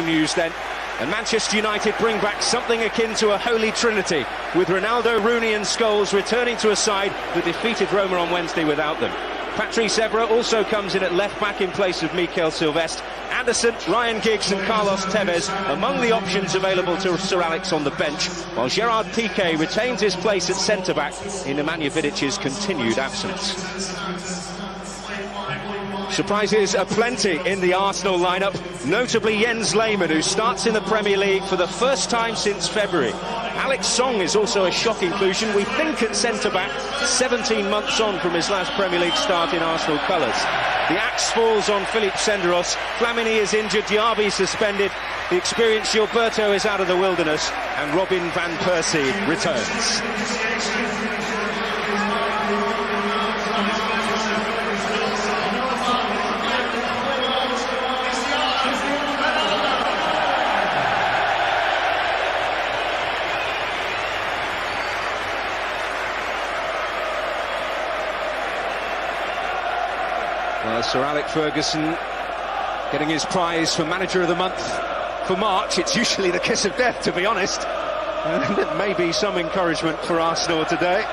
news then. And Manchester United bring back something akin to a holy trinity, with Ronaldo, Rooney and Scholes returning to a side that defeated Roma on Wednesday without them. Patrice Evra also comes in at left-back in place of Mikel Silvestre. Anderson, Ryan Giggs and Carlos Tevez among the options available to Sir Alex on the bench, while Gerard Piqué retains his place at centre-back in Nemanja Vidic's continued absence. Surprises aplenty in the Arsenal lineup, notably Jens Lehmann, who starts in the Premier League for the first time since February. Alex Song is also a shock inclusion, we think, at centre-back, 17 months on from his last Premier League start in Arsenal colours. The axe falls on Philippe Senderos, Flamini is injured, Diaby suspended, the experienced Gilberto is out of the wilderness, and Robin van Persie returns. Well, Sir Alex Ferguson getting his prize for Manager of the Month for March. It's usually the kiss of death, to be honest. And it may be some encouragement for Arsenal today.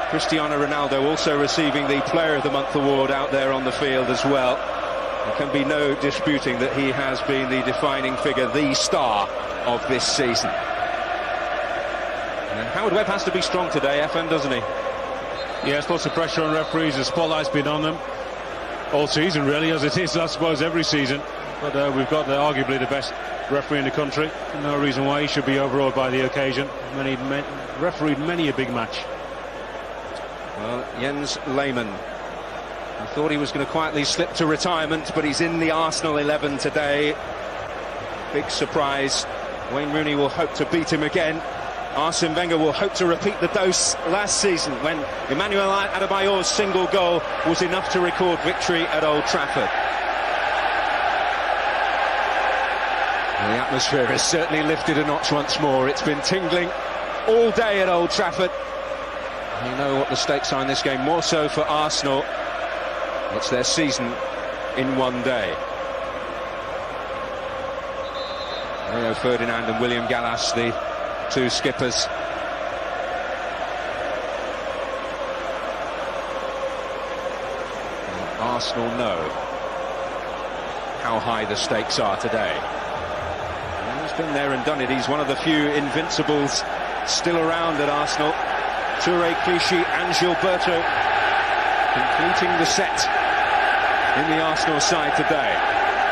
Cristiano Ronaldo also receiving the Player of the Month award out there on the field as well. There can be no disputing that he has been the defining figure, the star of this season. And Howard Webb has to be strong today, FN, doesn't he? Yes, lots of pressure on referees. The spotlight's been on them all season, really, as it is, I suppose, every season. But we've got arguably the best referee in the country. No reason why he should be overawed by the occasion. Refereed many a big match. Well, Jens Lehmann, I thought he was going to quietly slip to retirement, but he's in the Arsenal 11 today. Big surprise. Wayne Rooney will hope to beat him again. Arsene Wenger will hope to repeat the dose last season when Emmanuel Adebayor's single goal was enough to record victory at Old Trafford. And the atmosphere has certainly lifted a notch once more. It's been tingling all day at Old Trafford. You know what the stakes are in this game, more so for Arsenal. It's their season in one day. Rio Ferdinand and William Gallas, the two skippers. And Arsenal know how high the stakes are today. And he's been there and done it. He's one of the few invincibles still around at Arsenal. Toure, Clichy and Gilberto completing the set in the Arsenal side today.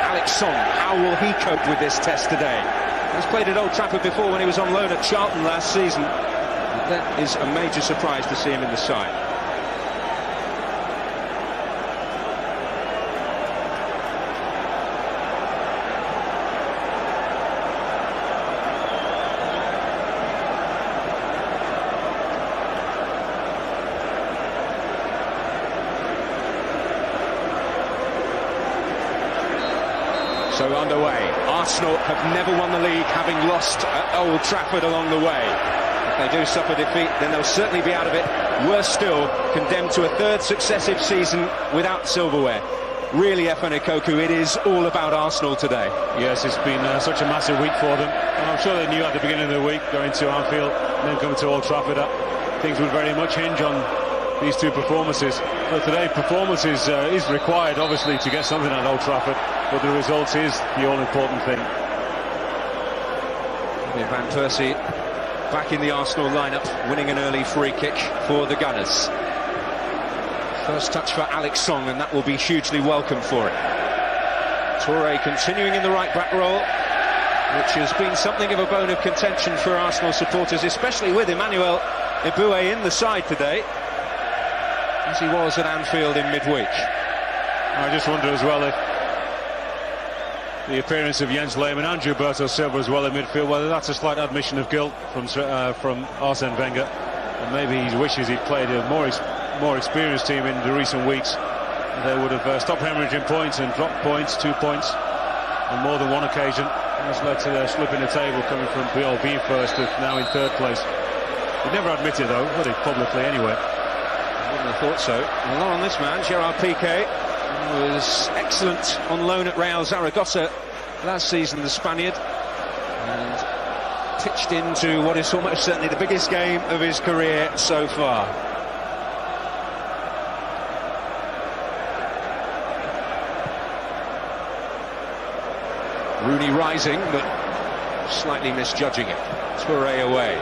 Alex Song, how will he cope with this test today? He's played at Old Trafford before when he was on loan at Charlton last season. That is a major surprise to see him in the side. So underway, Arsenal have never won the league, having lost at Old Trafford along the way. If they do suffer defeat, then they'll certainly be out of it. Worse still, condemned to a third successive season without silverware. Really, FN Ikoku, it is all about Arsenal today. Yes, it's been such a massive week for them. And I'm sure they knew at the beginning of the week, going to Anfield and then coming to Old Trafford, that things would very much hinge on these two performances. But today, performance is required, obviously, to get something at Old Trafford. But the result is the all-important thing. Van Persie back in the Arsenal lineup, winning an early free kick for the Gunners. First touch for Alex Song, and that will be hugely welcome for him. Toure continuing in the right-back role, which has been something of a bone of contention for Arsenal supporters, especially with Emmanuel Eboué in the side today, as he was at Anfield in midweek. I just wonder as well if the appearance of Jens Lehmann and Gilberto Silva as well in midfield, whether that's a slight admission of guilt from Arsene Wenger, and maybe he wishes he'd played a more experienced team in the recent weeks. They would have stopped hemorrhaging points and dropped points, 2 points on more than one occasion. That's led to their slip in the table, coming from being first to now in third place. He'd never admit it though, would he, publicly anyway? I wouldn't have thought so. A lot on this man, Gerard Piqué, was excellent on loan at Real Zaragoza last season, the Spaniard, and pitched into what is almost certainly the biggest game of his career so far. Rooney rising, but slightly misjudging it. Touré away.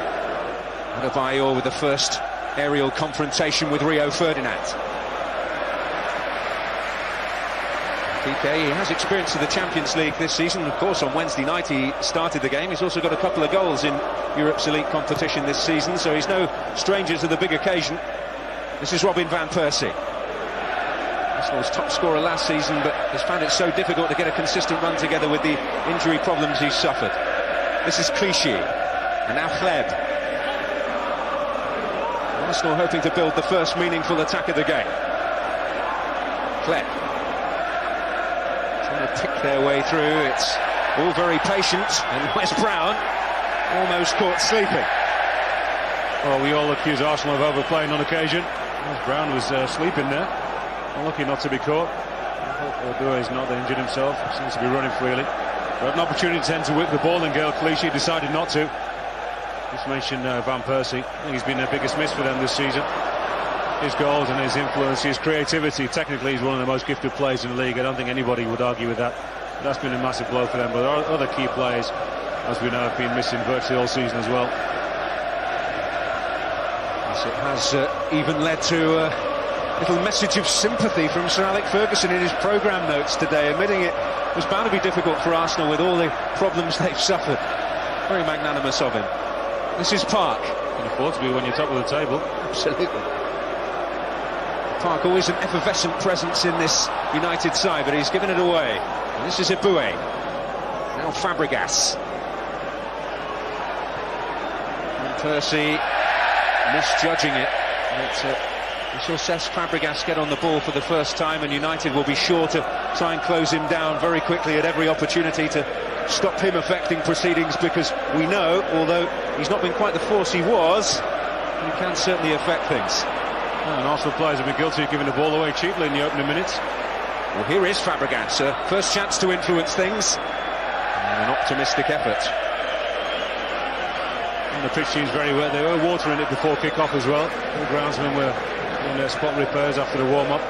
Adebayor with the first aerial confrontation with Rio Ferdinand. PK, he has experience of the Champions League this season. Of course, on Wednesday night he started the game. He's also got a couple of goals in Europe's elite competition this season, so he's no stranger to the big occasion. This is Robin van Persie. Arsenal's top scorer last season, but has found it so difficult to get a consistent run together with the injury problems he's suffered. This is Clichy, and now Kleb. Arsenal hoping to build the first meaningful attack of the game. Kleb trying to pick their way through. It's all very patient, and Wes Brown almost caught sleeping. Well, we all accuse Arsenal of overplaying on occasion. Wes Brown was sleeping there. Unlucky not to be caught. Doué's not injured himself. Seems to be running freely. But an opportunity to whip the ball, and Gaël Clichy decided not to. Just mentioned Van Persie. I think he's been their biggest miss for them this season. His goals and his influence, his creativity. Technically, he's one of the most gifted players in the league. I don't think anybody would argue with that. But that's been a massive blow for them. But there are other key players, as we know, have been missing virtually all season as well. Yes, it has even led to a little message of sympathy from Sir Alex Ferguson in his programme notes today, admitting it was bound to be difficult for Arsenal with all the problems they've suffered. Very magnanimous of him. This is Park. Can afford to be when you're top of the table. Absolutely. Park always an effervescent presence in this United side, but he's given it away. And this is Eboué. Now Fabregas. And Persie misjudging it. We saw Cesc Fabregas get on the ball for the first time, and United will be sure to try and close him down very quickly at every opportunity to stop him affecting proceedings, because we know, although he's not been quite the force he was, he can certainly affect things. Well, and Arsenal players have been guilty of giving the ball away cheaply in the opening minutes. Well, here is Fabregas, first chance to influence things, and an optimistic effort. And the pitch seems very wet. They were watering it before kick-off as well. The groundsmen were doing their spot repairs after the warm-up.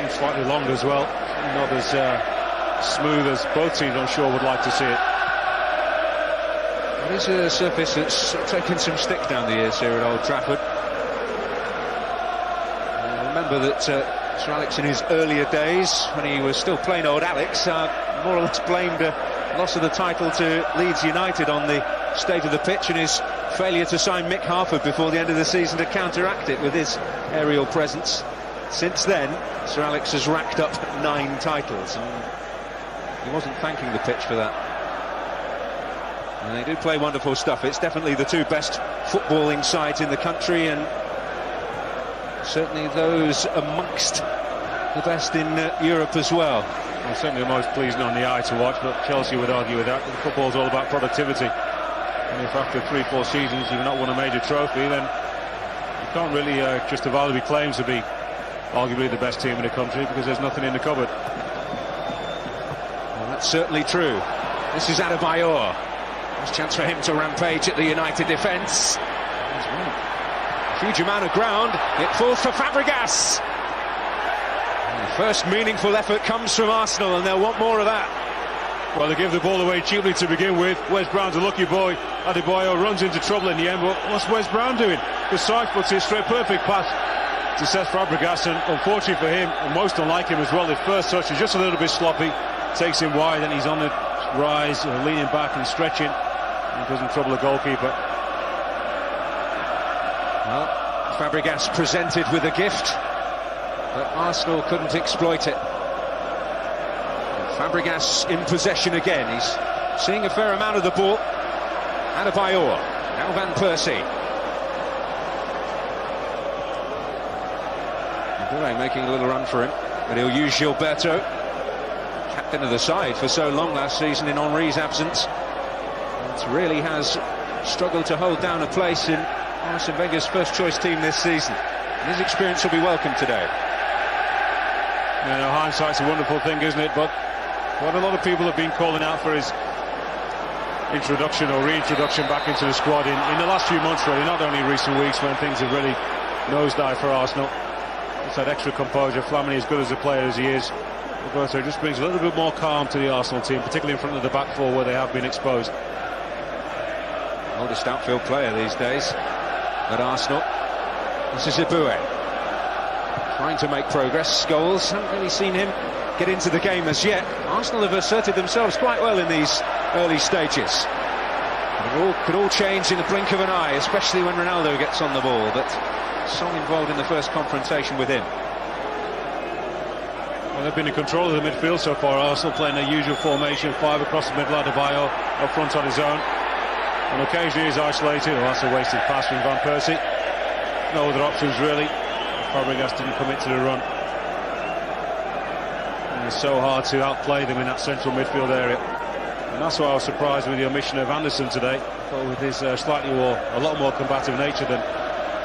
Seems slightly long as well. Not as smooth as both teams, I'm sure, would like to see it. It is a surface that's taken some stick down the years here at Old Trafford. Remember that Sir Alex, in his earlier days, when he was still plain old Alex, more or less blamed the loss of the title to Leeds United on the state of the pitch and his failure to sign Mick Harford before the end of the season to counteract it with his aerial presence. Since then, Sir Alex has racked up 9 titles, and he wasn't thanking the pitch for that. And they do play wonderful stuff. It's definitely the 2 best footballing sides in the country, and certainly those amongst the best in Europe as well. Well, certainly the most pleasing on the eye to watch, but Chelsea would argue with that. Football's all about productivity. And if after 3-4 seasons you've not won a major trophy, then you can't really justify claims to be arguably the best team in the country, because there's nothing in the cupboard. Well, that's certainly true. This is Adebayor. There's a chance for him to rampage at the United defence. A huge amount of ground. It falls for Fabregas. And the first meaningful effort comes from Arsenal, and they'll want more of that. Well, they give the ball away cheaply to begin with. Wes Brown's a lucky boy. Adebayor runs into trouble in the end, but what's Wes Brown doing? The side puts it straight, perfect pass to Cesc Fabregas, and unfortunately for him, and most unlike him as well, his first touch is just a little bit sloppy, takes him wide, and he's on the rise, leaning back and stretching, and doesn't trouble the goalkeeper. Well, Fabregas presented with a gift, but Arsenal couldn't exploit it. Fabregas in possession again. He's seeing a fair amount of the ball. Adebayor, now Van Persie. Eboué making a little run for him, but he'll use Gilberto, captain of the side for so long last season in Henry's absence. It really has struggled to hold down a place in Arsene Wenger's first choice team this season. And his experience will be welcome today. You know, hindsight's a wonderful thing, isn't it? But What a lot of people have been calling out for his introduction or reintroduction back into the squad in the last few months, really, not only recent weeks when things have really nosedived for Arsenal. It's that extra composure. Flamini, as good as a player as he is, Roberto just brings a little bit more calm to the Arsenal team, particularly in front of the back four where they have been exposed. Oldest outfield player these days at Arsenal. This is Ibue. Trying to make progress. Scholes, haven't really seen him get into the game as yet. Arsenal have asserted themselves quite well in these early stages. It could all change in the blink of an eye, especially when Ronaldo gets on the ball, but Son involved in the first confrontation with him. Well, they've been in control of the midfield so far. Arsenal playing their usual formation, 5 across the middle. Adebayo up front on his own, and occasionally he's isolated. Oh, that's a wasted pass from Van Persie. No other options really. Fabregas didn't commit to the run. And it's so hard to outplay them in that central midfield area. And that's why I was surprised with the omission of Anderson today. I thought with his a lot more combative nature than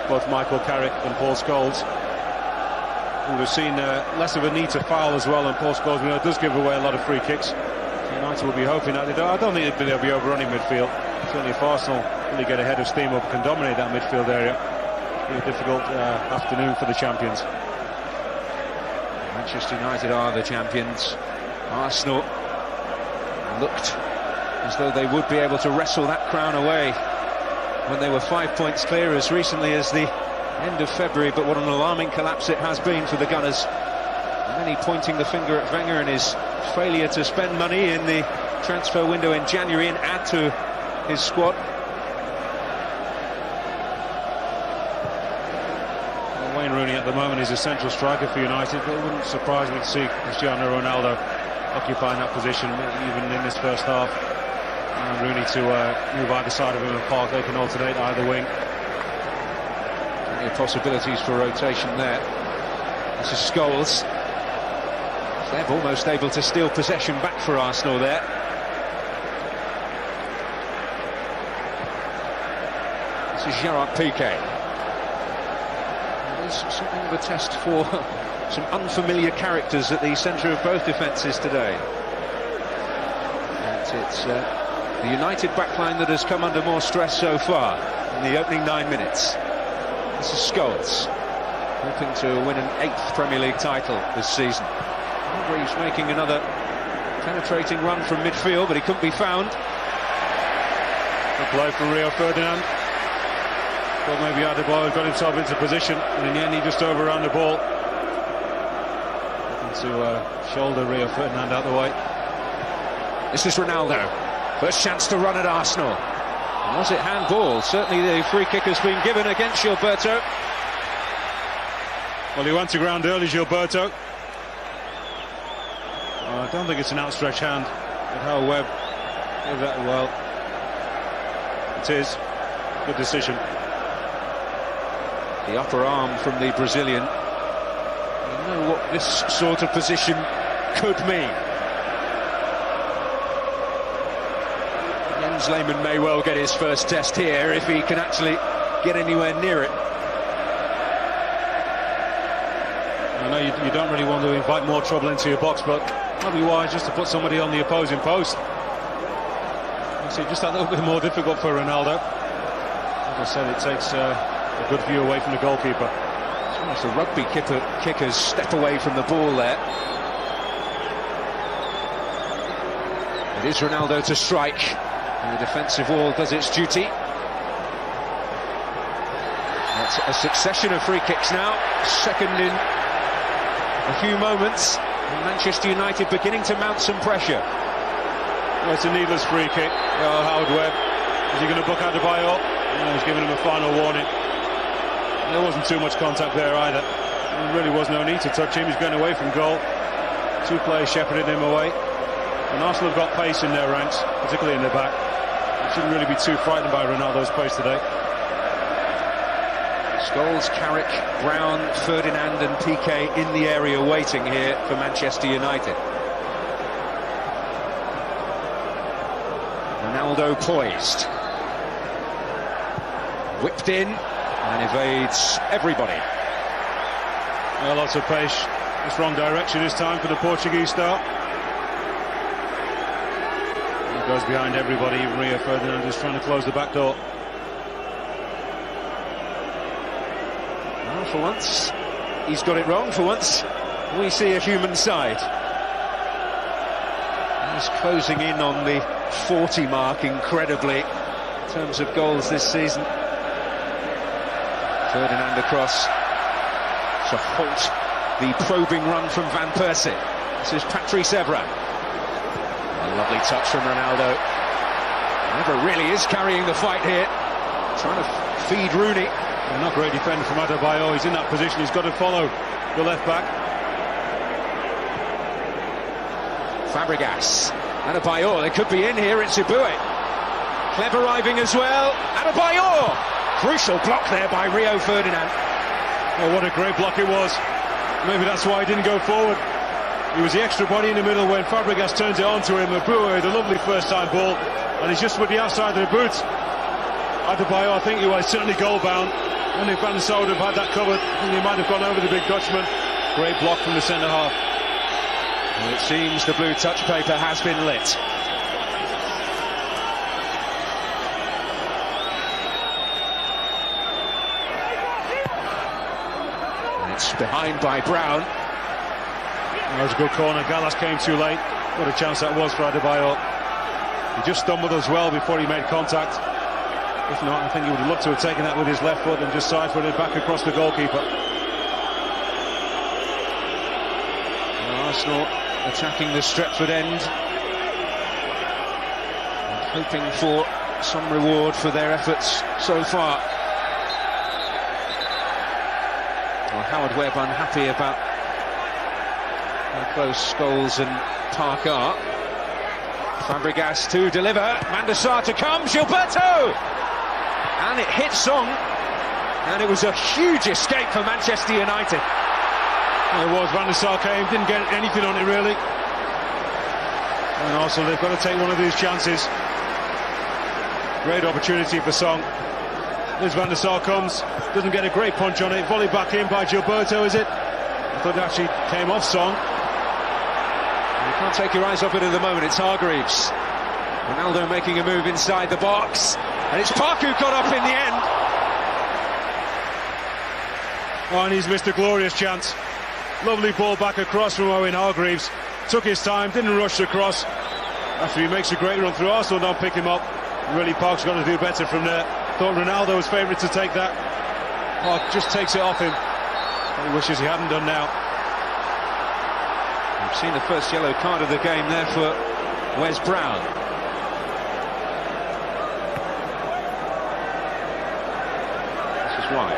both Michael Carrick and Paul Scholes, we would have seen less of a need to foul as well. And Paul Scholes, does give away a lot of free kicks. United will be hoping that I don't think they'll be overrunning midfield. Certainly if Arsenal really get ahead of steam up, can dominate that midfield area, it'll be a difficult afternoon for the champions. Manchester United are the champions. Arsenal looked as though they would be able to wrestle that crown away when they were 5 points clear as recently as the end of February, but what an alarming collapse it has been for the Gunners. Many pointing the finger at Wenger and his failure to spend money in the transfer window in January and add to his squad. Well, Wayne Rooney at the moment is a central striker for United, but it wouldn't surprise me to see Cristiano Ronaldo occupying that position even in this first half. And Rooney to move either side of him and Park. They can alternate either wing. Plenty of possibilities for rotation there. This is Scholes. They're almost able to steal possession back for Arsenal there. This is Gerard Piqué. There's something of a test for some unfamiliar characters at the centre of both defences today. And it's the United backline that has come under more stress so far in the opening 9 minutes. This is Scholes, hoping to win an 8th Premier League title this season. He's making another penetrating run from midfield, but he couldn't be found. Good play from Rio Ferdinand. Thought maybe Adebayo got himself into position, and in the end he just overran the ball. Looking to shoulder Rio Ferdinand out the way. This is Ronaldo. First chance to run at Arsenal. And was it handball? Certainly the free kick has been given against Gilberto. Well, he went to ground early, Gilberto. I don't think it's an outstretched hand, but how Webb gave that well. It is. Good decision. The upper arm from the Brazilian. You know what this sort of position could mean. Jens Lehmann may well get his first test here if he can actually get anywhere near it. I know you don't really want to invite more trouble into your box, but might be wise just to put somebody on the opposing post. Makes it just a little bit more difficult for Ronaldo. Like I said, it takes a good view away from the goalkeeper. It's almost a rugby kicker's step away from the ball there. It is Ronaldo to strike, and the defensive wall does its duty. That's a succession of free kicks now, second in a few moments. And Manchester United beginning to mount some pressure. Well, it's a needless free kick. Howard Webb, is he going to book Adebayo? He's giving him a final warning. There wasn't too much contact there either. There really was no need to touch him. He's going away from goal. 2 players shepherded him away. And Arsenal have got pace in their ranks, particularly in the back. They shouldn't really be too frightened by Ronaldo's pace today. Scholes, Carrick, Brown, Ferdinand and Piqué in the area waiting here for Manchester United. Ronaldo poised. Whipped in and evades everybody. Well, lots of pace. It's wrong direction this time for the Portuguese star. Goes behind everybody. Rio Ferdinand is trying to close the back door. Well, for once, he's got it wrong. For once, we see a human side. He's closing in on the 40 mark, incredibly, in terms of goals this season. Ferdinand across to halt the probing run from Van Persie. This is Patrice Evra. A lovely touch from Ronaldo. Never really is carrying the fight here. Trying to feed Rooney. Not great defender from Adebayo. He's in that position. He's got to follow the left back. Fabregas. Adebayo. They could be in here. It's Ibue. Clever arriving as well. Adebayo. Crucial block there by Rio Ferdinand. Oh, what a great block it was. Maybe that's why he didn't go forward. He was the extra body in the middle when Fabregas turns it on to him. Ibue, the lovely first-time ball, and he's just with the outside of the boot. Adebayo, I think he was certainly goal-bound. And if Van der Sar would have had that covered, I think he might have gone over the big Dutchman. Great block from the centre-half. Well, it seems the blue touch paper has been lit. It's behind by Brown. That was a good corner. Gallas came too late. What a chance that was for Adebayo. He just stumbled as well before he made contact. If not, I think he would have loved to have taken that with his left foot and just side-footed back across the goalkeeper. Arsenal attacking the Stretford end, and hoping for some reward for their efforts so far. Well, Howard Webb unhappy about how close Scholes and Park are. Fabregas to deliver, Van der Sar to come, Gilberto! And it hit Song, and it was a huge escape for Manchester United. Well, it was. Van der Sar came, didn't get anything on it really. And also they've got to take one of these chances. Great opportunity for Song. As Van der Sar comes, doesn't get a great punch on it. Volley back in by Gilberto, is it? I thought it actually came off Song. You can't take your eyes off it at the moment. It's Hargreaves. Ronaldo making a move inside the box, and it's Park who got up in the end. Oh, and he's missed a glorious chance. Lovely ball back across from Owen Hargreaves. Took his time, didn't rush across. After he makes a great run through, Arsenal don't pick him up. Really, Park's got to do better from there. Thought Ronaldo was favourite to take that. Park just takes it off him. He wishes he hadn't done now. We've seen the first yellow card of the game there for Wes Brown. This is why.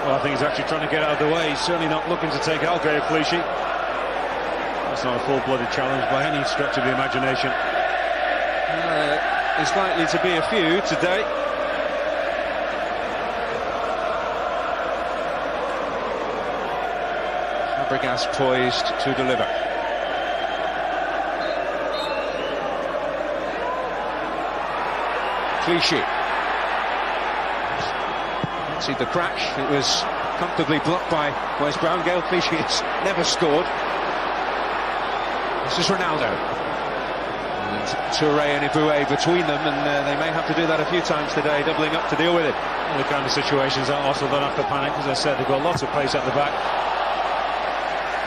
Well, I think he's actually trying to get out of the way. He's certainly not looking to take out Gaël Clichy. That's not a full-blooded challenge by any stretch of the imagination. There's likely to be a few today. Fabregas poised to deliver. Clichy. See the crack. It was comfortably blocked by Wes Brown. Gaël Clichy has never scored. This is Ronaldo. And Touré and Ibue between them, and they may have to do that a few times today, doubling up to deal with it. The kind of situations that Arsenal don't have to panic. As I said, they've got lots of pace at the back.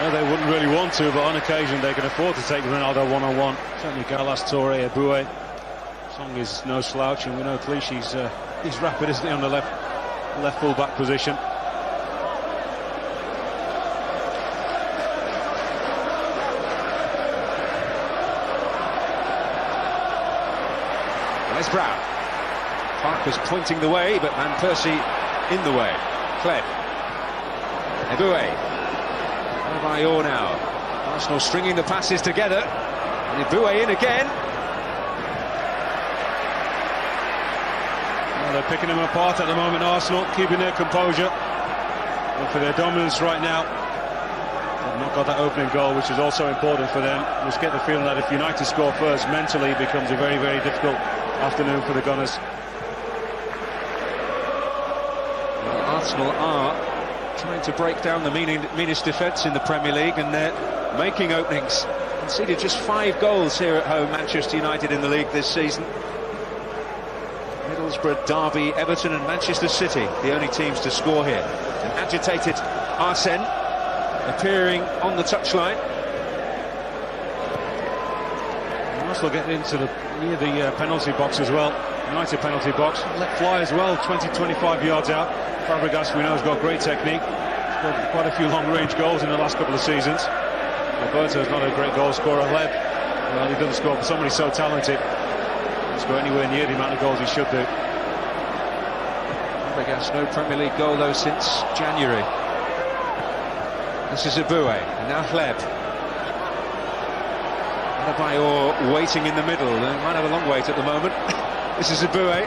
Well, they wouldn't really want to, but on occasion they can afford to take Ronaldo one-on-one. Certainly Gallas, Touré, Ibue. Song is no slouch, and we know Clichy's he's rapid, isn't he, on the left full-back position. Wes Brown. Park was pointing the way, but Van Persie in the way. Cled. Ibue. Adebayo now. Arsenal stringing the passes together. And Ibue in again. Well, they're picking them apart at the moment, Arsenal, keeping their composure. And for their dominance right now, they've not got that opening goal, which is also important for them. Just get the feeling that if United score first, mentally it becomes a very, very difficult afternoon for the Gunners. Well, Arsenal are trying to break down the meanest defence in the Premier League, and they're making openings. Conceded just 5 goals here at home, Manchester United, in the league this season. Middlesbrough, Derby, Everton and Manchester City, the only teams to score here. An agitated Arsene appearing on the touchline. Arsenal getting into near the penalty box as well. United penalty box. Let fly as well, 20-25 yards out. Fabregas, we know, has got great technique. He's got quite a few long-range goals in the last couple of seasons. Roberto's not a great goal scorer. Leb, well, he doesn't score, but somebody so talented doesn't score anywhere near the amount of goals he should do. Fabregas, no Premier League goal though since January. This is Abue, and now Leb. Adebayor waiting in the middle. They might have a long wait at the moment. This is Abue.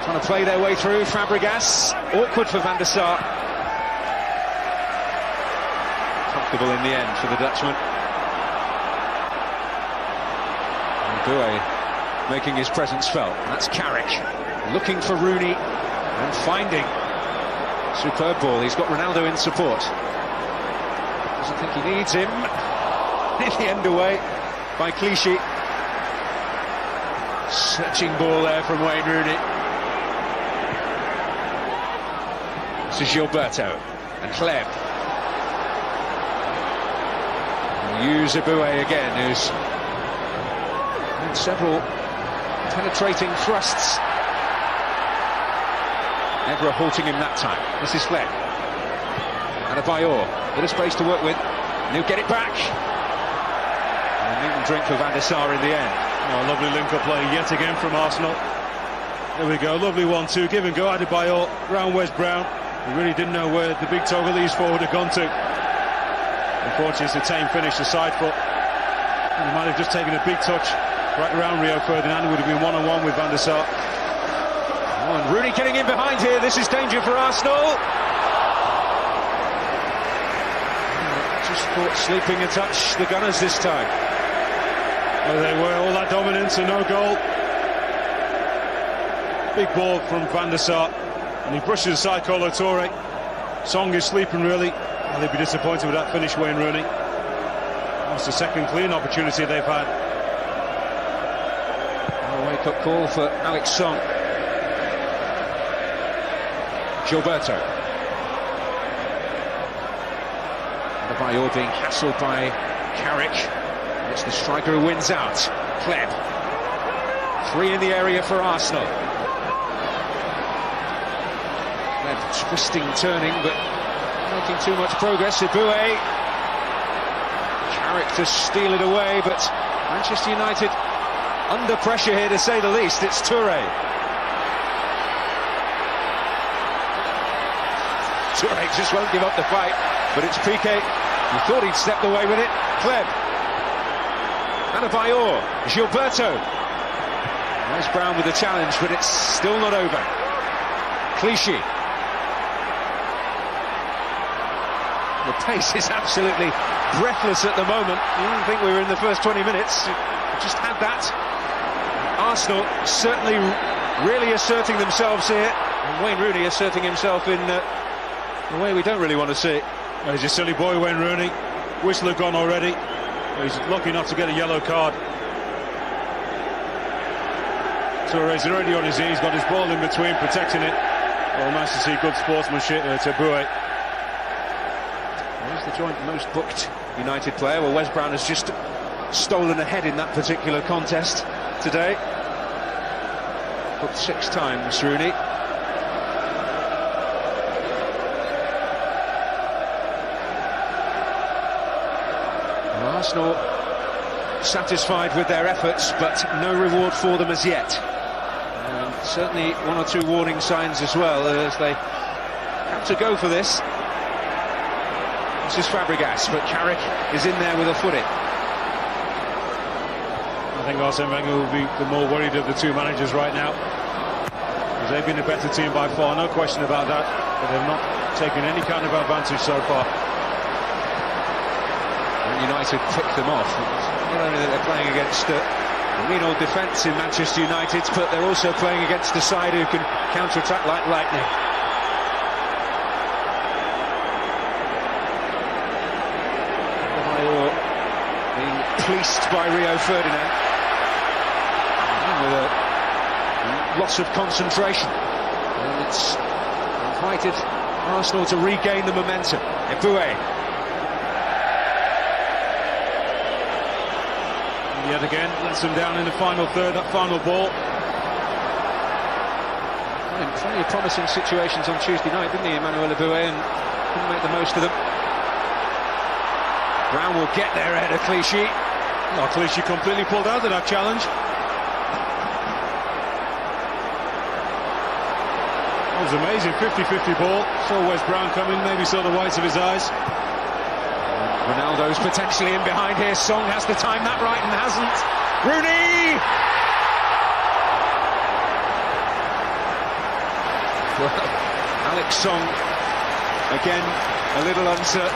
Trying to play their way through. Fabregas. Awkward for Van der Sar. Comfortable in the end for the Dutchman. Abue making his presence felt. That's Carrick looking for Rooney and finding. Superb ball. He's got Ronaldo in support. Doesn't think he needs him. In the end away by Clichy. Searching ball there from Wayne Rooney. This is Gilberto and Kleb. Use Abue again, who's had several penetrating thrusts. Never halting him that time. This is Kleb. And Adebayor, bit of space to work with. And he'll get it back. And a drink for Van der Sar in the end. Oh, lovely link-up play yet again from Arsenal. There we go, lovely 1-2, give and go. Adebayor round Wes Brown. He really didn't know where the big Togolese forward had gone to. Unfortunately, it's a tame finish, the side foot. He might have just taken a big touch right around Rio Ferdinand. Would have been one-on-one with Van der Sar. Oh, and Rooney getting in behind here. This is danger for Arsenal. Just caught sleeping a touch, the Gunners this time. There they were, all that dominance and no goal. Big ball from Van der Sar, and he brushes aside Kolo Touré. Song is sleeping really, and they'd be disappointed with that finish, Wayne Rooney. That's the second clean opportunity they've had. A wake-up call for Alex Song. Gilberto. Adebayor being hassled by Carrick. It's the striker who wins out. Kleb. 3 in the area for Arsenal. Kleb twisting, turning, but making too much progress. Abue. Carrick to steal it away, but Manchester United under pressure here, to say the least. It's Touré. Touré just won't give up the fight, but it's Piqué. He thought he'd stepped away with it. Kleb. Adebayor, Gilberto. Wes Brown with the challenge, but it's still not over. Clichy. The pace is absolutely breathless at the moment. You didn't think we were in the first 20 minutes. We just had that. Arsenal certainly really asserting themselves here. And Wayne Rooney asserting himself in the way we don't really want to see it. He's a silly boy, Wayne Rooney. Whistler gone already. He's lucky not to get a yellow card. Touré's already on his knees, got his ball in between, protecting it. Well, nice to see good sportsmanship to Abue. Where's the joint most booked United player? Well, Wes Brown has just stolen ahead in that particular contest today. Booked 6 times, Rooney. Arsenal satisfied with their efforts, but no reward for them as yet. Certainly 1 or 2 warning signs as well, as they have to go for this. This is Fabregas, but Carrick is in there with a footing. I think Arsene Wenger will be the more worried of the 2 managers right now, because they've been a better team by far, no question about that, but they've not taken any kind of advantage so far. United picked them off. Not only that they're playing against a renal defence in Manchester United, but they're also playing against a side who can counter-attack like lightning. released by Rio Ferdinand. With a loss of concentration. And it's invited Arsenal to regain the momentum. Eboué. Yet again, lets them down in the final third, that final ball. Plenty of promising situations on Tuesday night, didn't he, Emmanuel Eboué, and couldn't make the most of them. Brown will get there ahead of Clichy. Well, Clichy completely pulled out of that challenge. That was amazing, 50-50 ball. Saw Wes Brown coming, maybe saw the whites of his eyes. Ronaldo's potentially in behind here. Song has to time that right and hasn't. Rooney! Well, Alex Song, again, a little uncertain.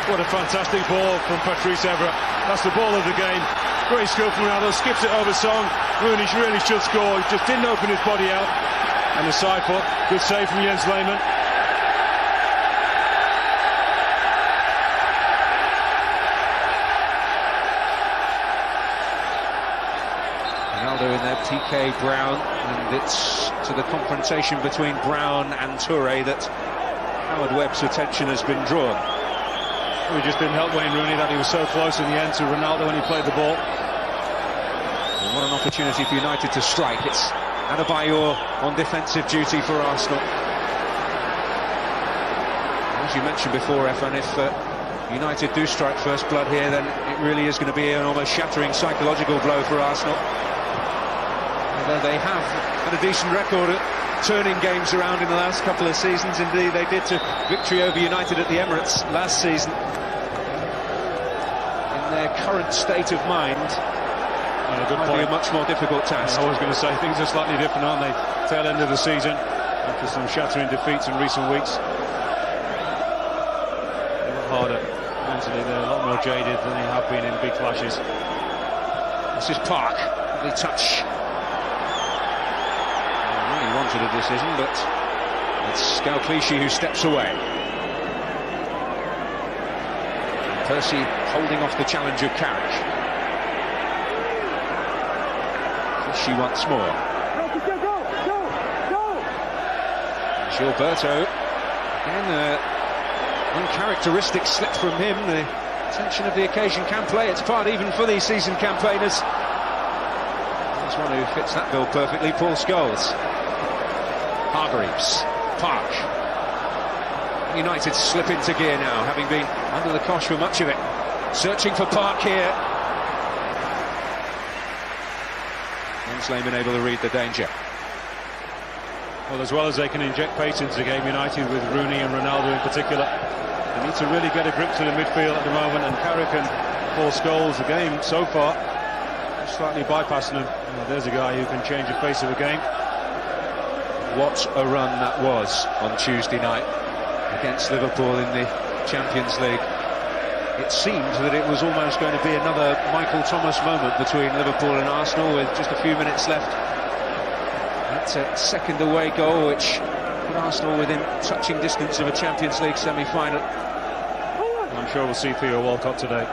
What a fantastic ball from Patrice Evra. That's the ball of the game. Great skill from Ronaldo, skips it over Song. Rooney really should score, he just didn't open his body out. And the side foot, good save from Jens Lehmann. Ronaldo in there, PK Brown, and it's to the confrontation between Brown and Touré that Howard Webb's attention has been drawn. It just didn't help Wayne Rooney that he was so close in the end to Ronaldo when he played the ball. And what an opportunity for United to strike. It's Adebayor on defensive duty for Arsenal. As you mentioned before, Efan, if United do strike first blood here, then it really is going to be an almost shattering psychological blow for Arsenal. Although they have had a decent record at turning games around in the last couple of seasons. Indeed, they did to victory over United at the Emirates last season. In their current state of mind, it might be a much more difficult task. I was going to say, things are slightly different, aren't they? Tail end of the season, after some shattering defeats in recent weeks. A lot harder. Mentally, they're a lot more jaded than they have been in big clashes. This is Park. Lovely touch. He wanted a decision, but it's Clichy who steps away. Percy holding off the challenge of Carrick. Clichy once more. Gilberto. Again, uncharacteristic slip from him. The tension of the occasion can play its part even for these seasoned campaigners. There's one who fits that bill perfectly, Paul Scholes. Hargreaves, Park. United slip into gear now, having been under the cosh for much of it. Searching for Park here. Jens Lehmann able to read the danger. Well, as well as they can inject pace into the game, United, with Rooney and Ronaldo in particular, they need to really get a grip to the midfield at the moment, and Carrick and Paul Scholes, the game so far, slightly bypassing them. Well, there's a guy who can change the face of the game. What a run that was on Tuesday night against Liverpool in the Champions League. It seemed that it was almost going to be another Michael Thomas moment between Liverpool and Arsenal with just a few minutes left. That's a second away goal which put Arsenal within touching distance of a Champions League semi-final. I'm sure we'll see Theo Walcott today.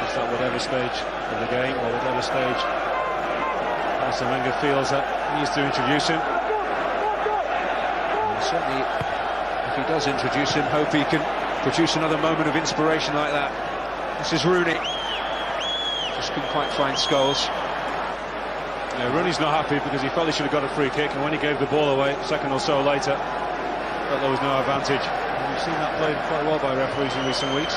Just at whatever stage of the game or whatever stage Arsene Wenger feels that he needs to introduce him. And certainly, if he does introduce him, hope he can produce another moment of inspiration like that. This is Rooney. Just couldn't quite find Scholes. Yeah, Rooney's not happy because he felt he should have got a free kick, and when he gave the ball away a second or so later, felt there was no advantage. And we've seen that played quite well by referees in recent weeks.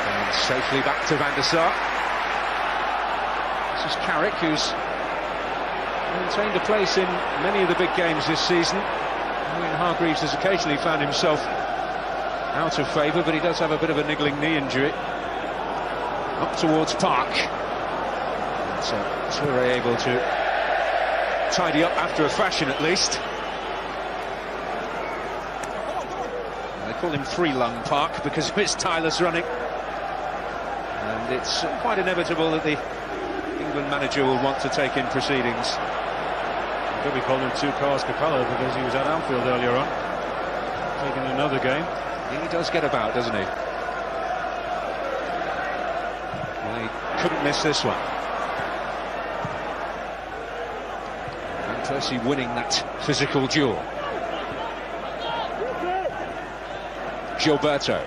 And safely back to Van der Sar. This is Carrick, who's maintained a place in many of the big games this season. Hargreaves has occasionally found himself out of favour, but he does have a bit of a niggling knee injury. Up towards Park. So Touré able to tidy up after a fashion at least. They call him three-lung Park because of his tireless running. And it's quite inevitable that the England manager will want to take in proceedings. I could be calling him two cars Capello because he was at Anfield earlier on, taking another game. He does get about, doesn't he? Well, he couldn't miss this one. And Percy winning that physical duel. Gilberto.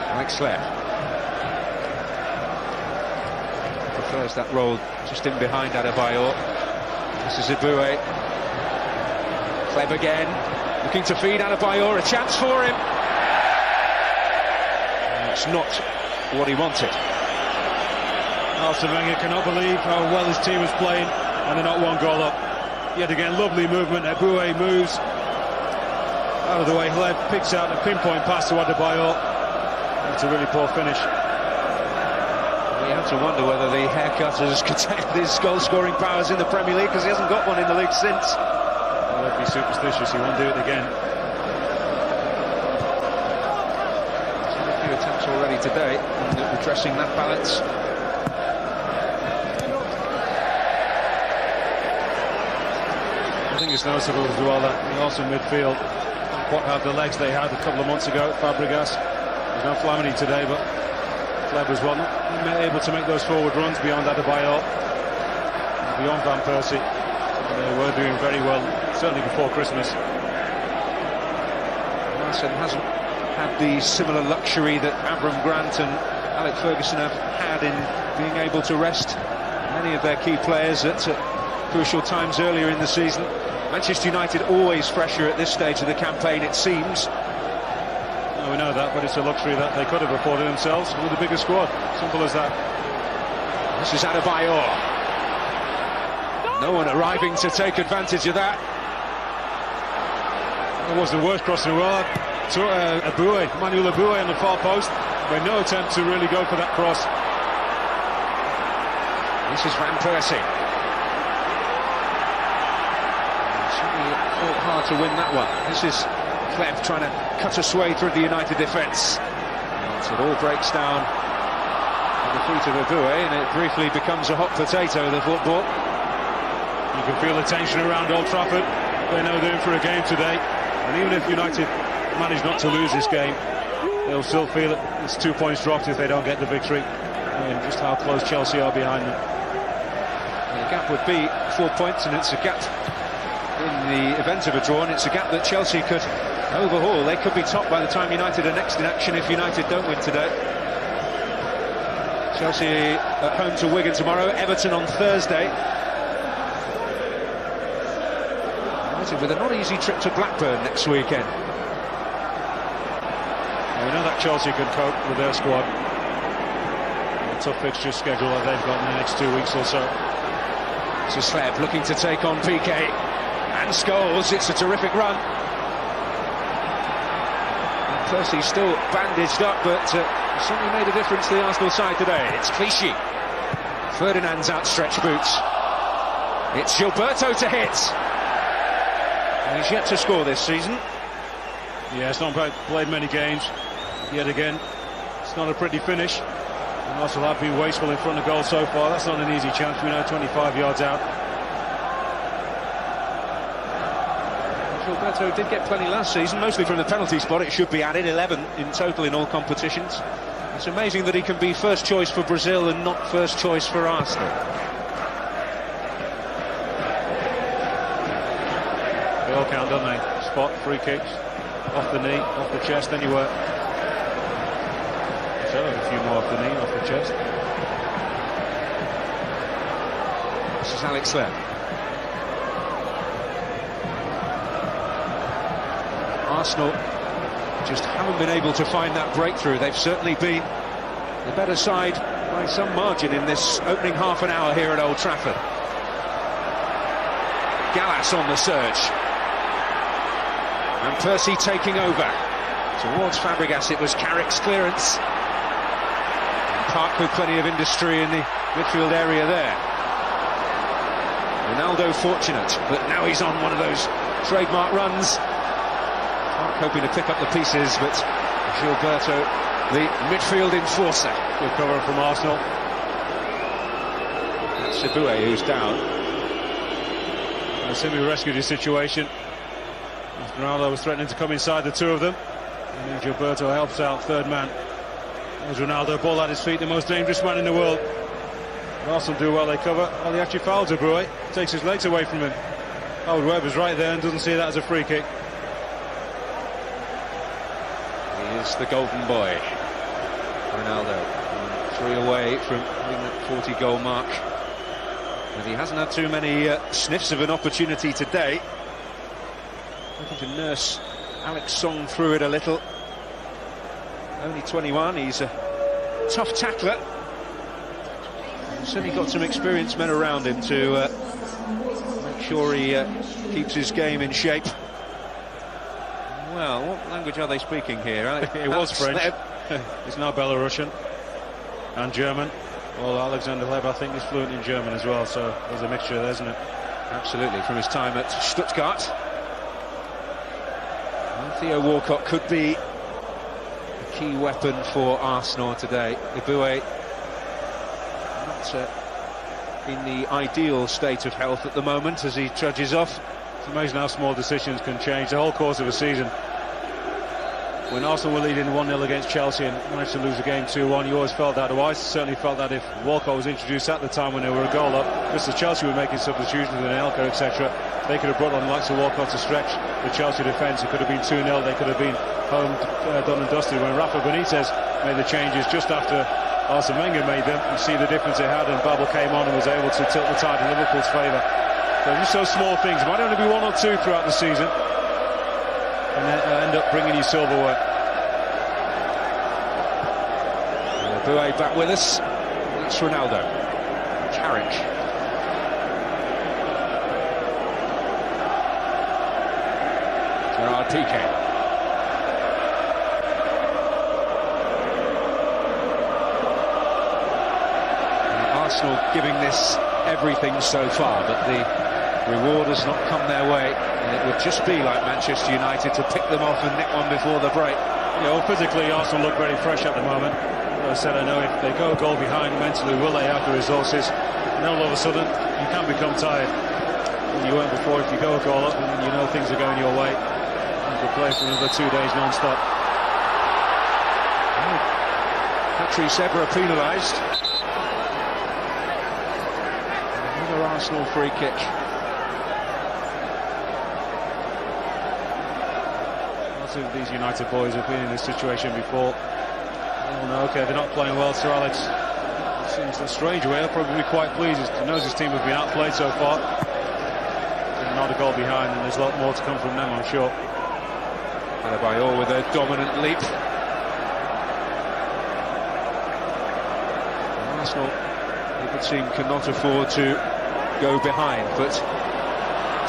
Alex Lev. Prefers that role just in behind Adebayor. This is Ibue. Kleb again. Looking to feed Adebayor. A chance for him. It's not what he wanted. Arsene Wenger cannot believe how well his team is playing, and they're not one goal up. Yet again, lovely movement. Ibue moves out of the way. Lev picks out a pinpoint pass to Adebayor. It's a really poor finish. You have to wonder whether the haircut has curtailed his goal-scoring powers in the Premier League, because he hasn't got one in the league since. Well, let's be superstitious, he won't do it again. He's had a few attempts already today at redressing that balance. I think it's noticeable as well that the Arsenal midfield don't quite have the legs they had a couple of months ago. Fabregas, there's no Flamini today, but Kleb as well, not able to make those forward runs beyond Adebayor, beyond Van Persie. They were doing very well, certainly before Christmas. Arsene hasn't had the similar luxury that Avram Grant and Alec Ferguson have had in being able to rest many of their key players at crucial times earlier in the season. Manchester United always fresher at this stage of the campaign, it seems. No, we know that, but it's a luxury that they could have afforded themselves with a bigger squad. Simple as that. This is Adebayor. No one arriving to take advantage of that. It was the worst cross in the world. Emmanuel Ibue on the far post, but no attempt to really go for that cross. This is Van Persie. Certainly fought hard to win that one. This is Kleb trying to cut a sway through the United defence. So it all breaks down at the feet of Ibue, and it briefly becomes a hot potato, the football. You can feel the tension around Old Trafford. They know they're in for a game today, and even if United manage not to lose this game, they'll still feel it. It's 2 points dropped if they don't get the victory, and just how close Chelsea are behind them. The gap would be 4 points, and it's a gap in the event of a draw, and it's a gap that Chelsea could overhaul. They could be top by the time United are next in action if United don't win today. Chelsea at home to Wigan tomorrow, Everton on Thursday. With a not easy trip to Blackburn next weekend. Well, we know that Chelsea can cope with their squad. A tough fixture schedule that they've got in the next 2 weeks or so. So Slab looking to take on PK and Scholes. It's a terrific run. And Percy still bandaged up, but certainly made a difference to the Arsenal side today. It's Clichy. Ferdinand's outstretched boots. It's Gilberto to hit. He's yet to score this season. Yeah, it's not played many games. Yet again, it's not a pretty finish. And Arsenal have been wasteful in front of goal so far. That's not an easy chance. We know 25 yards out. Gilberto did get plenty last season, mostly from the penalty spot. It should be added, 11 in total in all competitions. It's amazing that he can be first choice for Brazil and not first choice for Arsenal. They all count, don't they? Spot, free kicks, off the knee, off the chest, anywhere. So a few more off the knee, off the chest. This is Alex Lev. Arsenal just haven't been able to find that breakthrough. They've certainly been the better side by some margin in this opening half an hour here at Old Trafford. Gallas on the surge. And Percy taking over. Towards Fabregas, it was Carrick's clearance. And Park with plenty of industry in the midfield area there. Ronaldo fortunate, but now he's on one of those trademark runs. Park hoping to pick up the pieces, but Gilberto, the midfield enforcer. Good cover from Arsenal. That's Ibue who's down. A semi-rescue situation. Ronaldo was threatening to come inside the two of them. And Gilberto helps out, third man. There's Ronaldo, ball at his feet, the most dangerous man in the world. Arsenal do well, they cover. Well, he actually fouls De Bruyne, takes his legs away from him. Howard Webber's right there and doesn't see that as a free kick. He is the golden boy, Ronaldo. 3 away from hitting that 40-goal mark. And he hasn't had too many sniffs of an opportunity today. Looking to nurse Alex Song through it a little. Only 21, he's a tough tackler. He's certainly got some experienced men around him to make sure he keeps his game in shape. Well, what language are they speaking here? It was French. It's now Belarusian and German. Well, Alexander Hleb, I think, is fluent in German as well, so there's a mixture there, isn't it? Absolutely, from his time at Stuttgart. And Theo Walcott could be a key weapon for Arsenal today. Ibue not in the ideal state of health at the moment as he trudges off. It's amazing how small decisions can change the whole course of a season. When Arsenal were leading 1-0 against Chelsea and managed to lose the game 2-1, you always felt that. I certainly felt that if Walcott was introduced at the time when they were a goal up, just as Chelsea were making substitutions with Anelka, etc., they could have brought on the likes of Walcott to stretch the Chelsea defence. It could have been 2-0, they could have been home done and dusted. When Rafa Benitez made the changes just after Arsene Wenger made them, you see the difference it had, and Babel came on and was able to tilt the tide in Liverpool's favour. So just those small things. It might only be 1 or 2 throughout the season, and then end up bringing you silverware. Ibue back with us. It's Ronaldo. Carrick. Gerard Piqué. Arsenal giving this everything so far, but the reward has not come their way, and it would just be like Manchester United to pick them off and nick one before the break. Yeah, well, physically Arsenal look very fresh at the moment. As I said, I know if they go a goal behind, mentally will they have the resources, and all of a sudden you can become tired when you weren't before. If you go a goal up and you know things are going your way, you could play for another 2 days non-stop. Patrice Evra penalised. Another Arsenal free kick. Lots of these United boys have been in this situation before. Oh no, okay, they're not playing well, Sir Alex. It seems a strange way. He'll probably be quite pleased. He knows his team have been outplayed so far. They're not a goal behind, and there's a lot more to come from them, I'm sure. Adebayor with a dominant leap. Arsenal, it would seem, cannot afford to go behind, but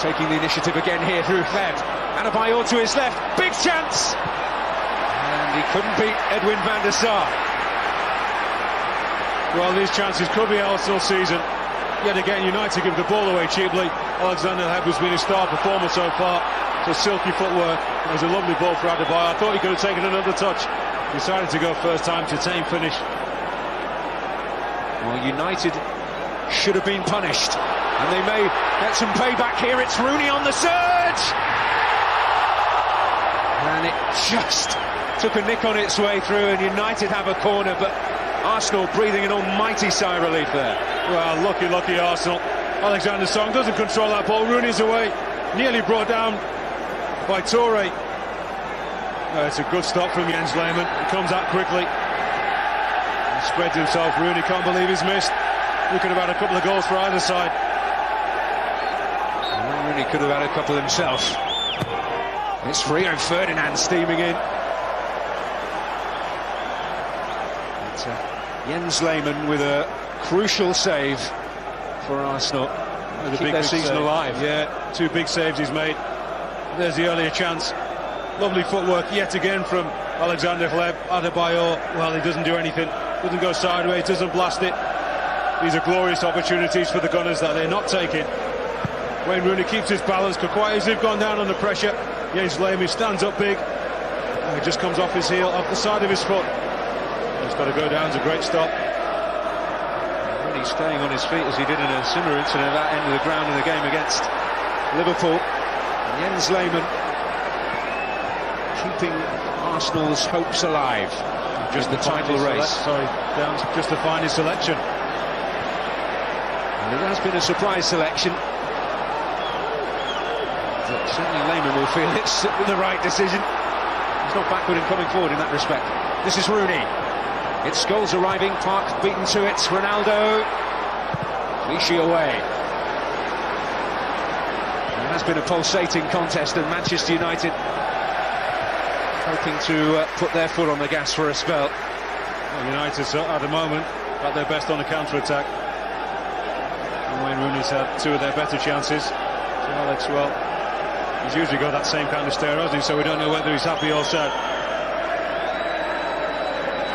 taking the initiative again here through Hleb. Adebayor to his left, big chance! And he couldn't beat Edwin van der Sar. Well, these chances could be Arsenal's season. Yet again, United give the ball away cheaply. Alexander Hleb has been a star performer so far. So silky footwork. It was a lovely ball for Adebayor. I thought he could have taken another touch. Decided to go first time to tame finish. Well, United should have been punished, and they may get some payback here. It's Rooney on the surge! And it just took a nick on its way through, and United have a corner, but Arsenal breathing an almighty sigh of relief there. Well, lucky Arsenal. Alexander Song doesn't control that ball. Rooney's away, nearly brought down by Toure. It's a good stop from Jens Lehmann. He comes out quickly. He spreads himself. Rooney can't believe he's missed. We could have had a couple of goals for either side. Well, Rooney could have had a couple himself. It's Rio Ferdinand steaming in. It's Jens Lehmann with a crucial save for Arsenal. To keep their season alive. Yeah, 2 big saves he's made. There's the earlier chance. Lovely footwork yet again from Alexander Hleb. Adebayor, well, he doesn't do anything. Doesn't go sideways, doesn't blast it. These are glorious opportunities for the Gunners that they're not taking. Wayne Rooney keeps his balance. Could quite easily have gone down under pressure. Jens Lehmann stands up big. He just comes off his heel, off the side of his foot. He's got to go down. It's a great stop. Really staying on his feet as he did in a similar incident at that end of the ground in the game against Liverpool. And Jens Lehmann keeping Arsenal's hopes alive. Just the title race. Just to find his selection. And it has been a surprise selection. But certainly Lehmann will feel it's the right decision. He's not backward in coming forward in that respect. This is Rooney. It's Scholes arriving, Park beaten to it. Ronaldo. Clichy away. It has been a pulsating contest, and Manchester United hoping to put their foot on the gas for a spell. Well, United at the moment at their best on the counter-attack. And Wayne Rooney's had two of their better chances. So Alex, well, he's usually got that same kind of stare, hasn't he? So we don't know whether he's happy or sad.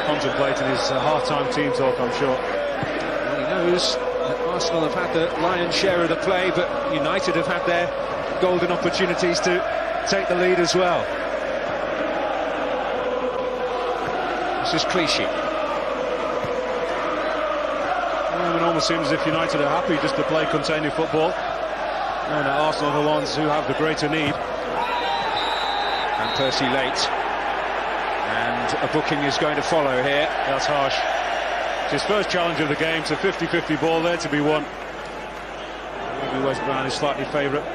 Contemplating his half-time team talk, I'm sure. Well, he knows that Arsenal have had the lion's share of the play, but United have had their golden opportunities to take the lead as well. This is Clichy. Well, it almost seems as if United are happy just to play containing football, and Arsenal are the ones who have the greater need. And Percy late, and a booking is going to follow here. That's harsh. It's his first challenge of the game. It's a 50-50 ball there to be won. Maybe West Brom is slightly favourite.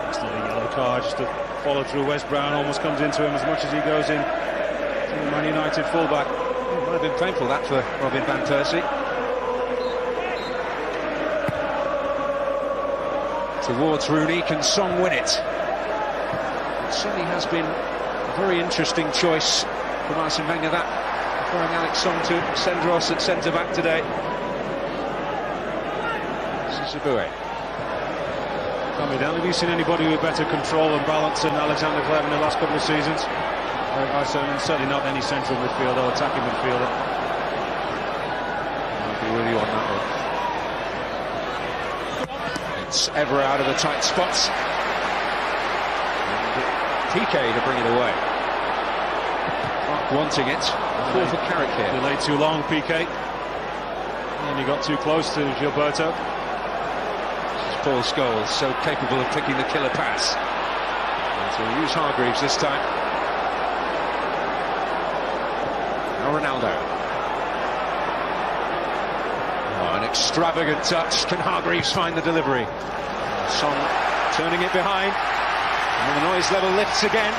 It's not a yellow card, just to follow through. West Brom almost comes into him as much as he goes in to the Man United fullback. It might have been painful, that, for Robin van Persie. Towards Rooney, can Song win it? It certainly has been a very interesting choice from Arsene Wenger, that preferring Alex Song to Sendros at centre-back today. This is Aboué. Have you seen anybody with better control and balance than Alexander Clem in the last couple of seasons? Certainly not any central midfielder or attacking midfielder. I'll be with you on that one. It's ever out of the tight spots. And PK to bring it away. Park wanting it. Fall for Carrick here. Delayed too long, PK. And he got too close to Gilberto. Paul Scholes, so capable of picking the killer pass. And so we'll use Hargreaves this time. Now Ronaldo. Oh, an extravagant touch. Can Hargreaves find the delivery? Son turning it behind. And the noise level lifts again.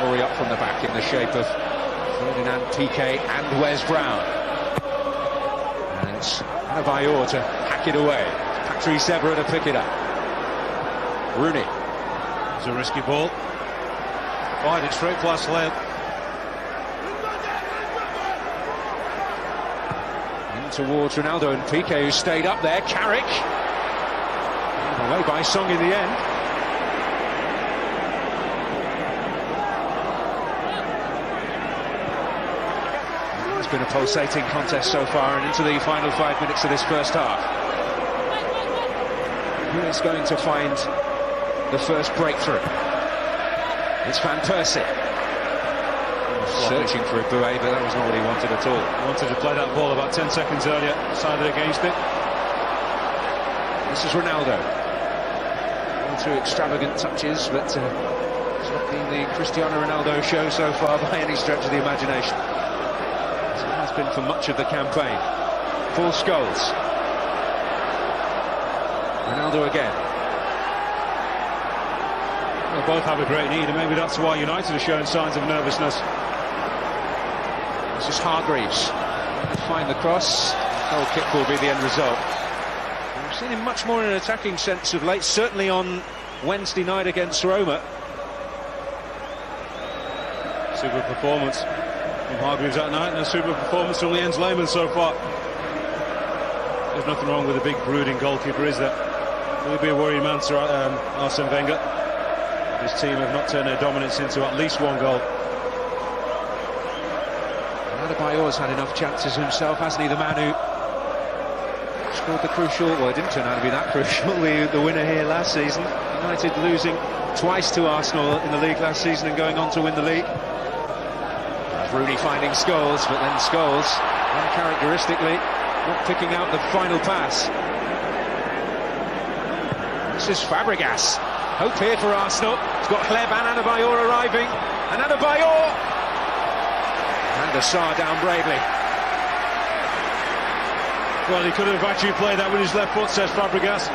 Up from the back in the shape of Ferdinand, Piqué and Wes Brown. And it's Adebayor to hack it away. Patrice Evra to pick it up. Rooney. It's a risky ball. Fired it straight past Leo. In towards Ronaldo and Piqué, who stayed up there. Carrick. Away by Song in the end. Been a pulsating contest so far, and into the final 5 minutes of this first half. Who is going to find the first breakthrough? It's Van Persie. Searching for Aboué, but that was not what he wanted at all. He wanted to play that ball about 10 seconds earlier, decided against it. This is Ronaldo. 2 extravagant touches, but it's not been the Cristiano Ronaldo show so far by any stretch of the imagination. Been for much of the campaign. Paul Scholes. Ronaldo again. They both have a great need, and maybe that's why United are showing signs of nervousness. This is Hargreaves. Find the cross. Goal kick will be the end result. We've seen him much more in an attacking sense of late, certainly on Wednesday night against Roma. Super performance from Hargreaves that night, and a super performance from Jens Lehmann so far. There's nothing wrong with a big brooding goalkeeper, is there? Will he be a worried man, Sir Arsene Wenger? His team have not turned their dominance into at least one goal. Adebayor's had enough chances himself, hasn't he? The man who scored the crucial, well, it didn't turn out to be that crucial, the winner here last season. United losing twice to Arsenal in the league last season and going on to win the league. Rooney finding Scholes, but then Scholes, uncharacteristically, not picking out the final pass. This is Fabregas. Hope here for Arsenal. It's got Hleb and Adebayor arriving. And Adebayor! And the Sarr down bravely. Well, he could have actually played that with his left foot, says Fabregas.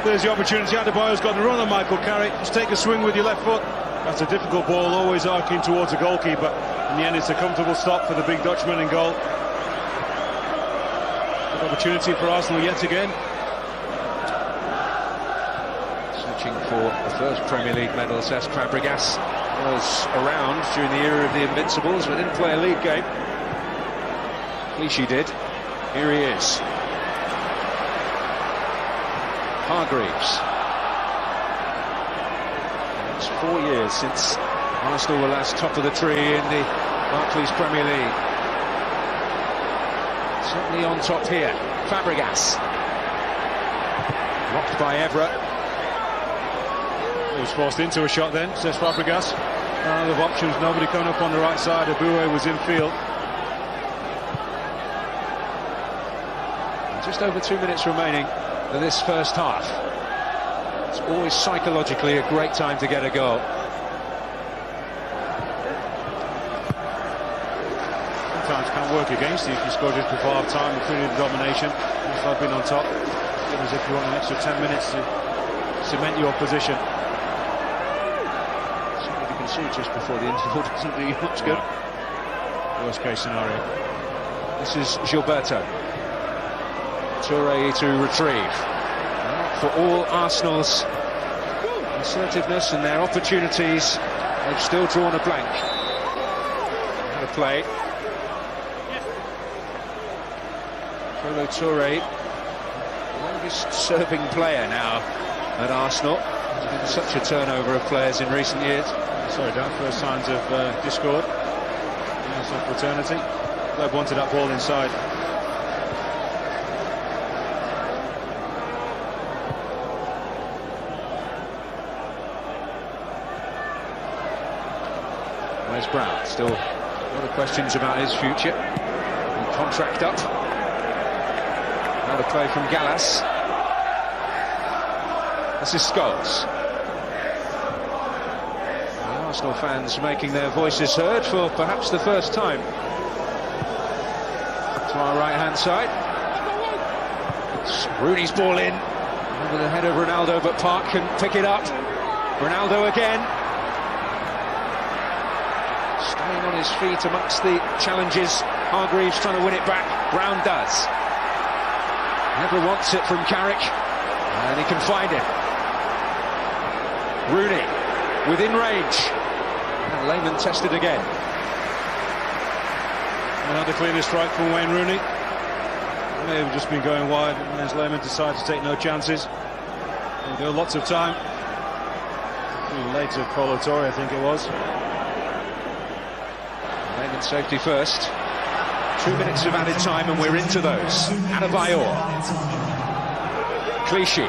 There's the opportunity. Adebayor's got the run on Michael Carrick. Just take a swing with your left foot. That's a difficult ball, always arcing towards a goalkeeper. In the end, it's a comfortable stop for the big Dutchman in goal. Good opportunity for Arsenal yet again. Searching for the first Premier League medal, says Fabregas. Was around during the era of the Invincibles, but didn't play a league game. Clichy did. Here he is. Hargreaves. It's 4 years since Arsenal were last top of the tree in the Barclays Premier League. Certainly on top here. Fabregas. Blocked by Evra. He was forced into a shot then, says Fabregas. None of options, nobody coming up on the right side. Aboué was in field. Just over 2 minutes remaining for this first half. It's always psychologically a great time to get a goal. Sometimes can work against you if you score just before half time, a period of domination. If I've been on top, it's as if you want an extra 10 minutes to cement your position. Something you can see just before the interval doesn't do you much good. Worst case scenario. This is Gilberto. Touré to retrieve. For all Arsenal's assertiveness and their opportunities, they've still drawn a blank. How to play. Kolo Touré, the longest serving player now at Arsenal. There's been such a turnover of players in recent years. Sorry, Dan, first signs of discord. Some fraternity. Webb wanted that ball inside. Where's Brown? Still a lot of questions about his future. Contract up. Another play from Gallas. This is Scholes. The Arsenal fans making their voices heard for perhaps the first time. To our right-hand side. It's Rooney's ball in. Over the head of Ronaldo, but Park can pick it up. Ronaldo again. Staying on his feet amongst the challenges. Hargreaves trying to win it back. Brown does. Never wants it from Carrick. And he can find it. Rooney within range. And Lehmann tested again. Another cleaner strike from Wayne Rooney. May have just been going wide, and as Lehmann decided to take no chances. There you go, lots of time. Later, Kolo Touré, I think it was. Lehmann safety first. 2 minutes of added time, and we're into those. Adebayor. Clichy.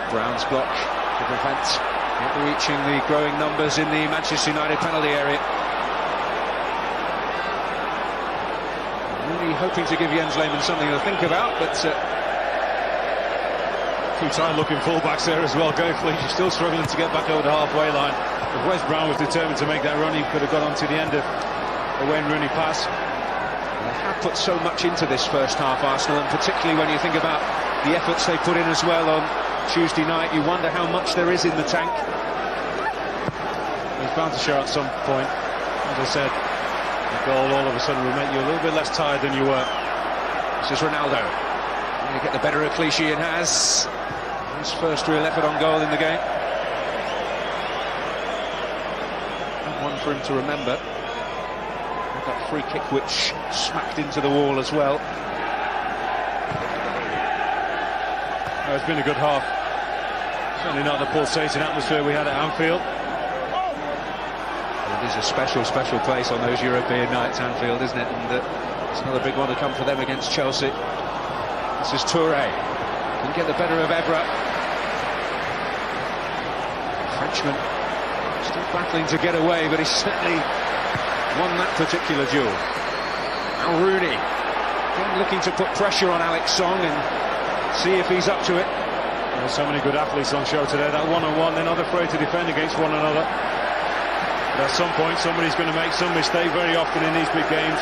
Brown's block to prevent it reaching the growing numbers in the Manchester United penalty area. Really hoping to give Jens Lehmann something to think about, but two tight-looking fullbacks there as well. Clichy still struggling to get back over the halfway line. If Wes Brown was determined to make that run, he could have got onto the end of the Wayne Rooney pass. They have put so much into this first half, Arsenal, and particularly when you think about the efforts they put in as well on Tuesday night, you wonder how much there is in the tank. He's bound to show at some point. As I said, the goal all of a sudden will make you a little bit less tired than you were. This is Ronaldo. Going to get the better of Clichy, and has his first real effort on goal in the game. One for him to remember. That free kick which smacked into the wall as well. Oh, it's been a good half. Certainly not the pulsating atmosphere we had at Anfield. It is a special place on those European nights, Anfield, isn't it? And it's another big one to come for them against Chelsea. This is Touré. Can get the better of Evra. Frenchman still battling to get away, but he's certainly won that particular duel. Now Rooney again looking to put pressure on Alex Song and see if he's up to it. There's so many good athletes on show today. That one-on-one, they're not afraid to defend against one another. But at some point, somebody's going to make some mistake. Very often in these big games,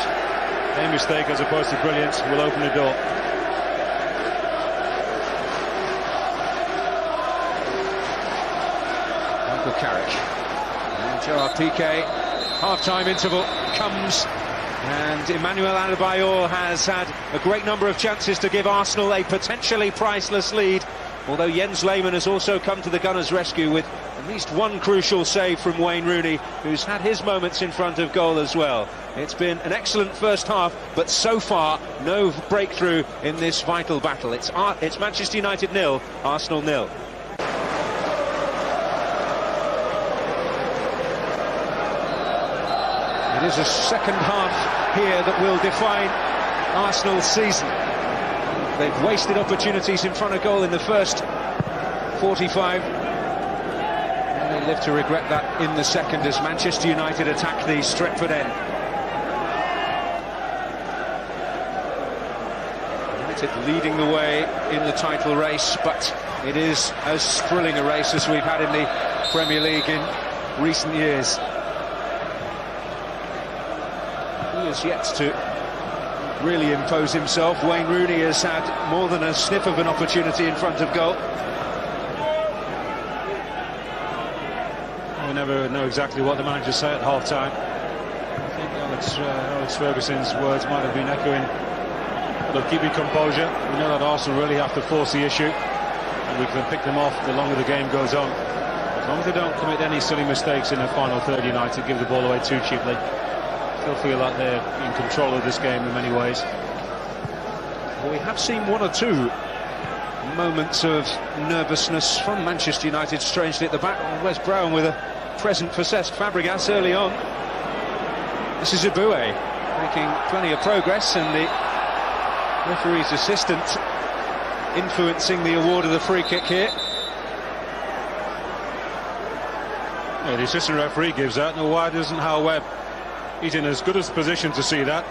a mistake as opposed to brilliance will open the door. Michael Carrick and Gerard Piqué. Half-time interval comes, and Emmanuel Adebayor has had a great number of chances to give Arsenal a potentially priceless lead, although Jens Lehmann has also come to the Gunners' rescue with at least one crucial save from Wayne Rooney, who's had his moments in front of goal as well. It's been an excellent first half, but so far no breakthrough in this vital battle. It's Manchester United 0, Arsenal 0. It is a second half here that will define Arsenal's season. They've wasted opportunities in front of goal in the first 45. And they live to regret that in the second as Manchester United attack the Stretford end. United leading the way in the title race, but it is as thrilling a race as we've had in the Premier League in recent years. He has yet to really impose himself. Wayne Rooney has had more than a sniff of an opportunity in front of goal. We never know exactly what the manager said at half-time. I think Alex Ferguson's words might have been echoing, look, keeping composure. We know that Arsenal really have to force the issue, and we can pick them off the longer the game goes on. As long as they don't commit any silly mistakes in the final third, United give the ball away too cheaply. Still feel like they're in control of this game in many ways. Well, we have seen one or two moments of nervousness from Manchester United, strangely at the back. Wes Brown with a present for Cesc Fabregas early on. This is Abue making plenty of progress, and the referee's assistant influencing the award of the free kick here. Yeah, the assistant referee gives that. Now, why doesn't Hal Webb? He's in as good a position to see that.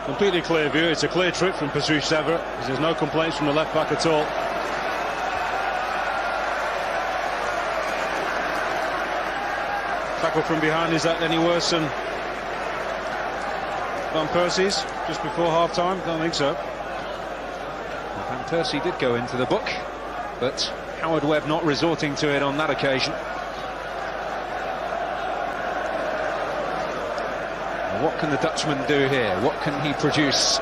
Completely clear view. It's a clear trip from Patrice Evra. There's no complaints from the left back at all. Tackle from behind, is that any worse than Van Persie's just before half-time? Don't think so. Van Persie did go into the book, but Howard Webb not resorting to it on that occasion. What can the Dutchman do here? What can he produce?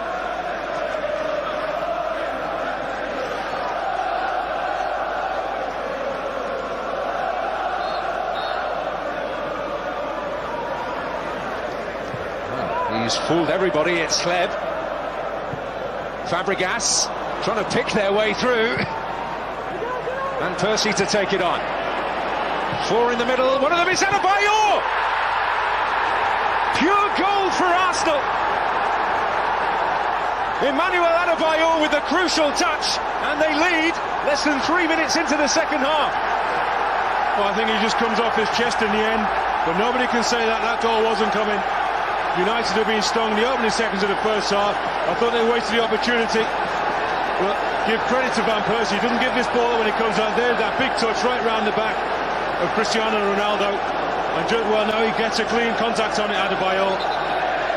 Well, he's fooled everybody. It's Hleb. Fabregas trying to pick their way through. And Persie to take it on. Four in the middle. One of them is Adebayor! Pure goal for Arsenal. Emmanuel Adebayor with the crucial touch, and they lead less than 3 minutes into the second half. Well, I think he just comes off his chest in the end, but nobody can say that that goal wasn't coming. United have been stung in the opening seconds of the first half. I thought they wasted the opportunity. But give credit to Van Persie. He doesn't give this ball when it comes out. There's that big touch right round the back of Cristiano Ronaldo. And well, now he gets a clean contact on it, Adebayor.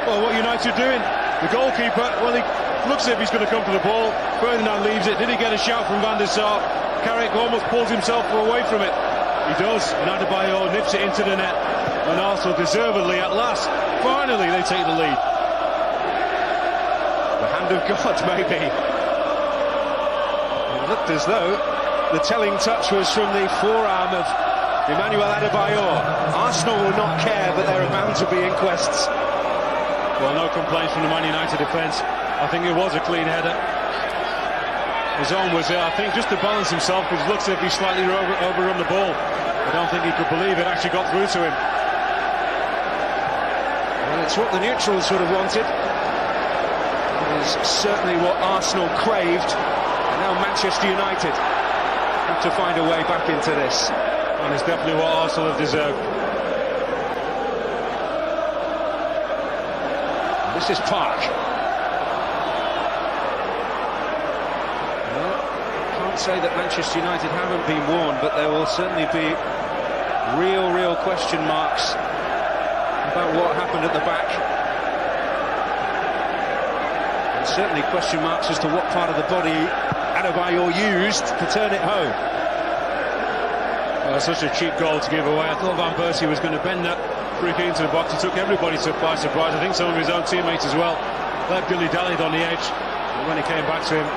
Well, what United are doing? The goalkeeper, well, he looks as if he's going to come for the ball. Ferdinand leaves it. Did he get a shout from Van der Sar? Carrick almost pulls himself away from it. He does, and Adebayor nips it into the net. And Arsenal deservedly, at last, finally, they take the lead. The hand of God, maybe. It looked as though the telling touch was from the forearm of Emmanuel Adebayor. Arsenal will not care, but there are bound to be inquests. Well, no complaints from the Man United defence. I think it was a clean header. His own was there, I think, just to balance himself, because it looks as if he slightly overrun the ball. I don't think he could believe it actually got through to him. Well, it's what the neutrals would have wanted. It is certainly what Arsenal craved. And now Manchester United have to find a way back into this. and it's definitely what Arsenal have deserved. This is Park. Well, can't say that Manchester United haven't been warned, but there will certainly be real question marks about what happened at the back. And certainly question marks as to what part of the body Adebayor used to turn it home. Such a cheap goal to give away. I thought Van Persie was going to bend that free kick into the box. He took everybody by surprise. I think some of his own teammates as well. Left dilly-dallied on the edge. But when it came back to him,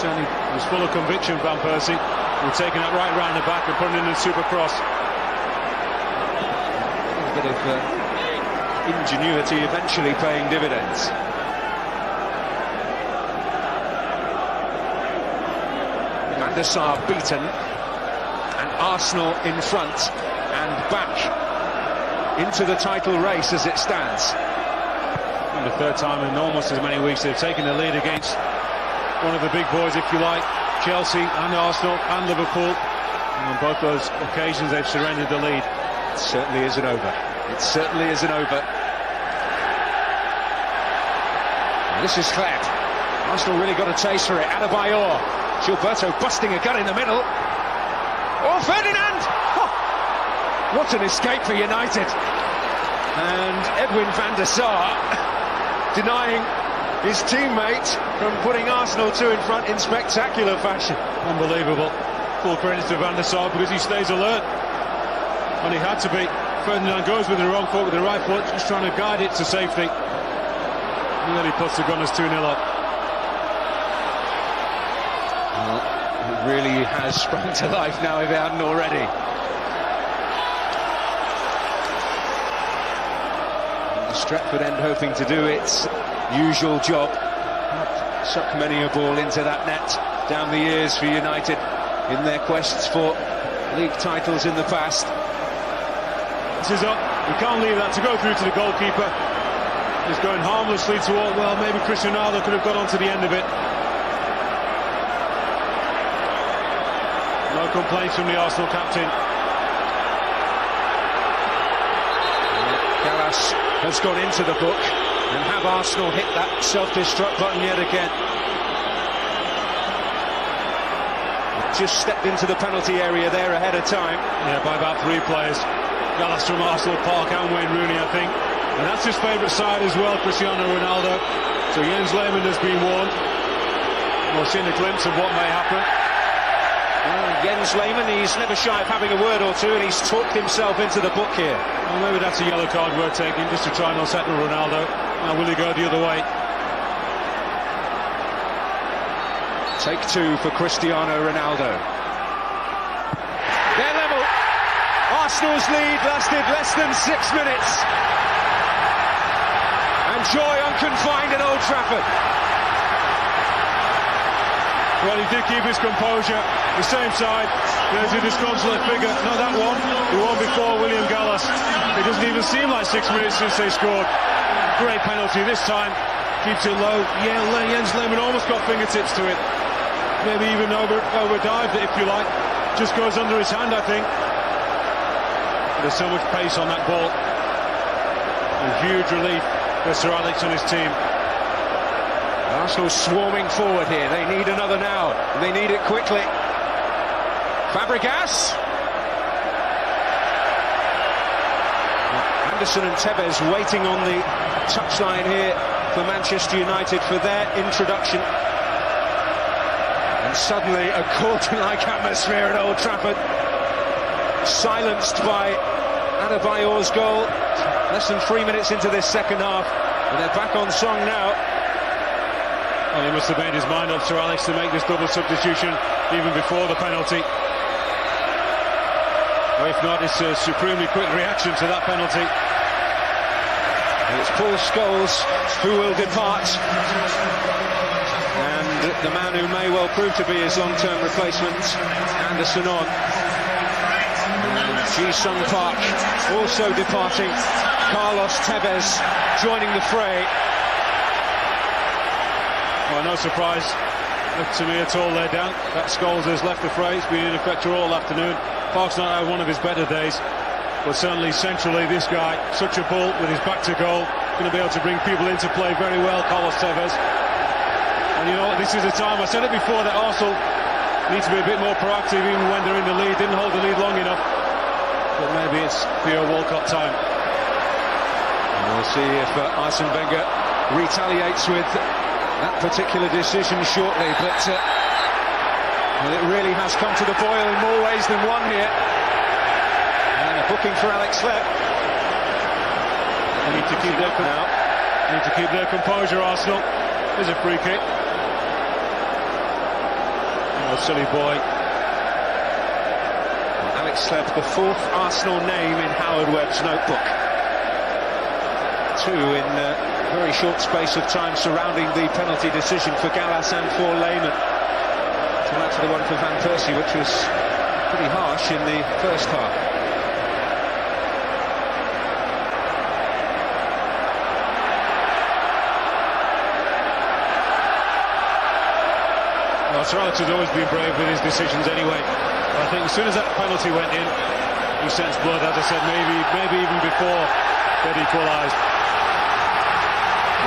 certainly was full of conviction, Van Persie. He was taking that right round the back and putting it in a super cross. A bit of ingenuity eventually paying dividends. Van der Sar beaten. And Arsenal in front and back into the title race as it stands. And the third time in almost as many weeks they've taken the lead against one of the big boys, if you like, Chelsea and Arsenal and Liverpool. And on both those occasions they've surrendered the lead. It certainly isn't over. It certainly isn't over. And this is Kleb. Arsenal really got a taste for it. Adebayor. Gilberto busting a gut in the middle. Oh, Ferdinand! Oh, what an escape for United. And Edwin van der Sar denying his teammate from putting Arsenal 2 in front in spectacular fashion. Unbelievable. Full credit to van der Sar because he stays alert. And he had to be. Ferdinand goes with the wrong foot, with the right foot, just trying to guide it to safety. And then he puts the Gunners 2-0 up. It really has sprung to life now if it hadn't already. And the Stretford end hoping to do its usual job. Suck many a ball into that net down the years for United in their quests for league titles in the past. This is up. You can't leave that to go through to the goalkeeper. Just going harmlessly toward, well, maybe Cristiano Ronaldo could have got onto the end of it. No complaints from the Arsenal captain. Gallas has gone into the book, and have Arsenal hit that self-destruct button yet again. Just stepped into the penalty area there ahead of time. Yeah, by about 3 players. Gallas from Arsenal, Park and Wayne Rooney, I think. And that's his favourite side as well, Cristiano Ronaldo. So Jens Lehmann has been warned. We'll see a glimpse of what may happen. Jens Lehmann, he's never shy of having a word or two, and he's talked himself into the book here. Well, maybe that's a yellow card worth taking, just to try and unsettle Ronaldo. Now will he go the other way? Take 2 for Cristiano Ronaldo. They're level. Arsenal's lead lasted less than 6 minutes. And joy unconfined at Old Trafford. Well, he did keep his composure. The same side, there's a disconsolate figure. No, that one, the one before William Gallas. It doesn't even seem like 6 minutes since they scored. Great penalty this time. Keeps it low. Yeah, Jens Lehmann almost got fingertips to it. Maybe even overdived it, if you like. Just goes under his hand, I think. There's so much pace on that ball. A huge relief for Sir Alex and his team. Arsenal swarming forward here. They need another now. They need it quickly. Fabregas. Anderson and Tevez waiting on the touchline here for Manchester United for their introduction. And suddenly a court-like atmosphere at Old Trafford. Silenced by Adebayor's goal. Less than 3 minutes into this second half. And they're back on song now. Well, he must have made his mind up, Sir Alex, to make this double substitution even before the penalty. Or if not, it's a supremely quick reaction to that penalty. And it's Paul Scholes who will depart. And the man who may well prove to be his long-term replacement, Anderson on. Ji-sung Park also departing. Carlos Tevez joining the fray. Well, no surprise to me at all there, Dan. That Scholes has left the fray. He's been in effect all afternoon. Park's not had one of his better days, but certainly centrally this guy, such a bull with his back to goal, going to be able to bring people into play very well, Carlos Tevez. And you know what, this is a time, I said it before, that Arsenal need to be a bit more proactive even when they're in the lead. Didn't hold the lead long enough, but maybe it's Theo Walcott time. And we'll see if Arsene Wenger retaliates with that particular decision shortly, but well, it really has come to the boil in more ways than one here. And a booking for Alex Lepp. They need to keep their composure, Arsenal. There's a free kick. Oh, silly boy. Well, Alex Lepp, the fourth Arsenal name in Howard Webb's notebook. Two in a very short space of time surrounding the penalty decision for Gallas and for Lehmann. So that's the one for Van Persie, which was pretty harsh in the first half. Well, Sir Alex has always been brave with his decisions anyway. I think as soon as that penalty went in, he sensed blood, as I said, maybe even before they'd equalised.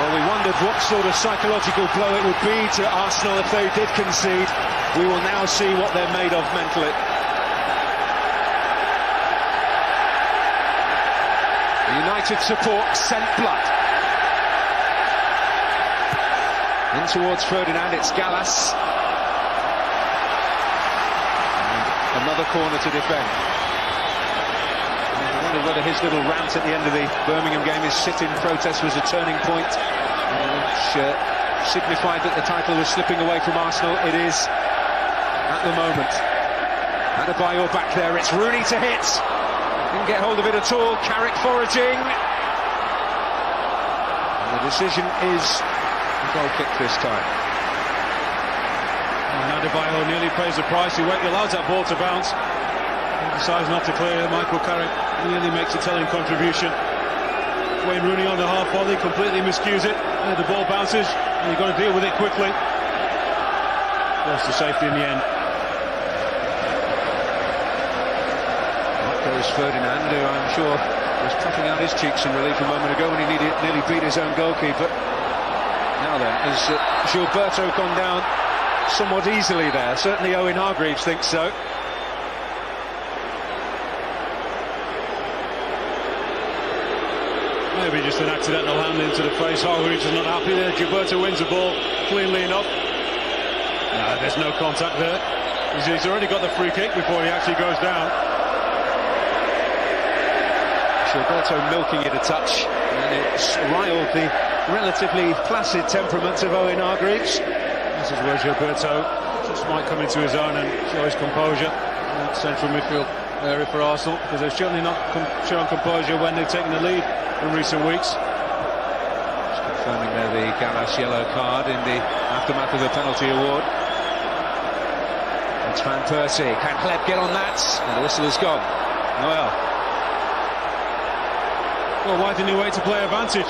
Well, we wondered what sort of psychological blow it would be to Arsenal if they did concede. We will now see what they're made of mentally. The United support sent blood. In towards Ferdinand, it's Gallas. And another corner to defend. I wonder whether his little rant at the end of the Birmingham game, his sit-in protest, was a turning point, which signified that the title was slipping away from Arsenal. It is at the moment. Adebayor back there, it's Rooney to hit. Didn't get hold of it at all. Carrick foraging. And the decision is a goal kick this time. And Adebayor nearly pays the price. He allows that ball to bounce. He decides not to clear it. Michael Carrick nearly makes a telling contribution. Wayne Rooney on the half volley completely miscues it. And the ball bounces, and you've got to deal with it quickly. Goes to safety in the end. Up goes Ferdinand, who I'm sure was puffing out his cheeks in relief a moment ago when he nearly beat his own goalkeeper. Now then, has Gilberto gone down somewhat easily there? Certainly Owen Hargreaves thinks so. Maybe just an accidental hand into the face. Hargreaves is not happy there. Gilberto wins the ball cleanly enough. No, there's no contact there. He's already got the free kick before he actually goes down. Gilberto milking it a touch, and it's riled the relatively placid temperament of Owen Hargreaves. This is where Gilberto just might come into his own and show his composure in that central midfield area for Arsenal, because they've certainly not shown composure when they've taken the lead in recent weeks. Just confirming there the Gallas yellow card in the aftermath of the penalty award. It's Van Persie. Can Hleb get on that? And the whistle has gone. Well, why didn't he wait to play advantage?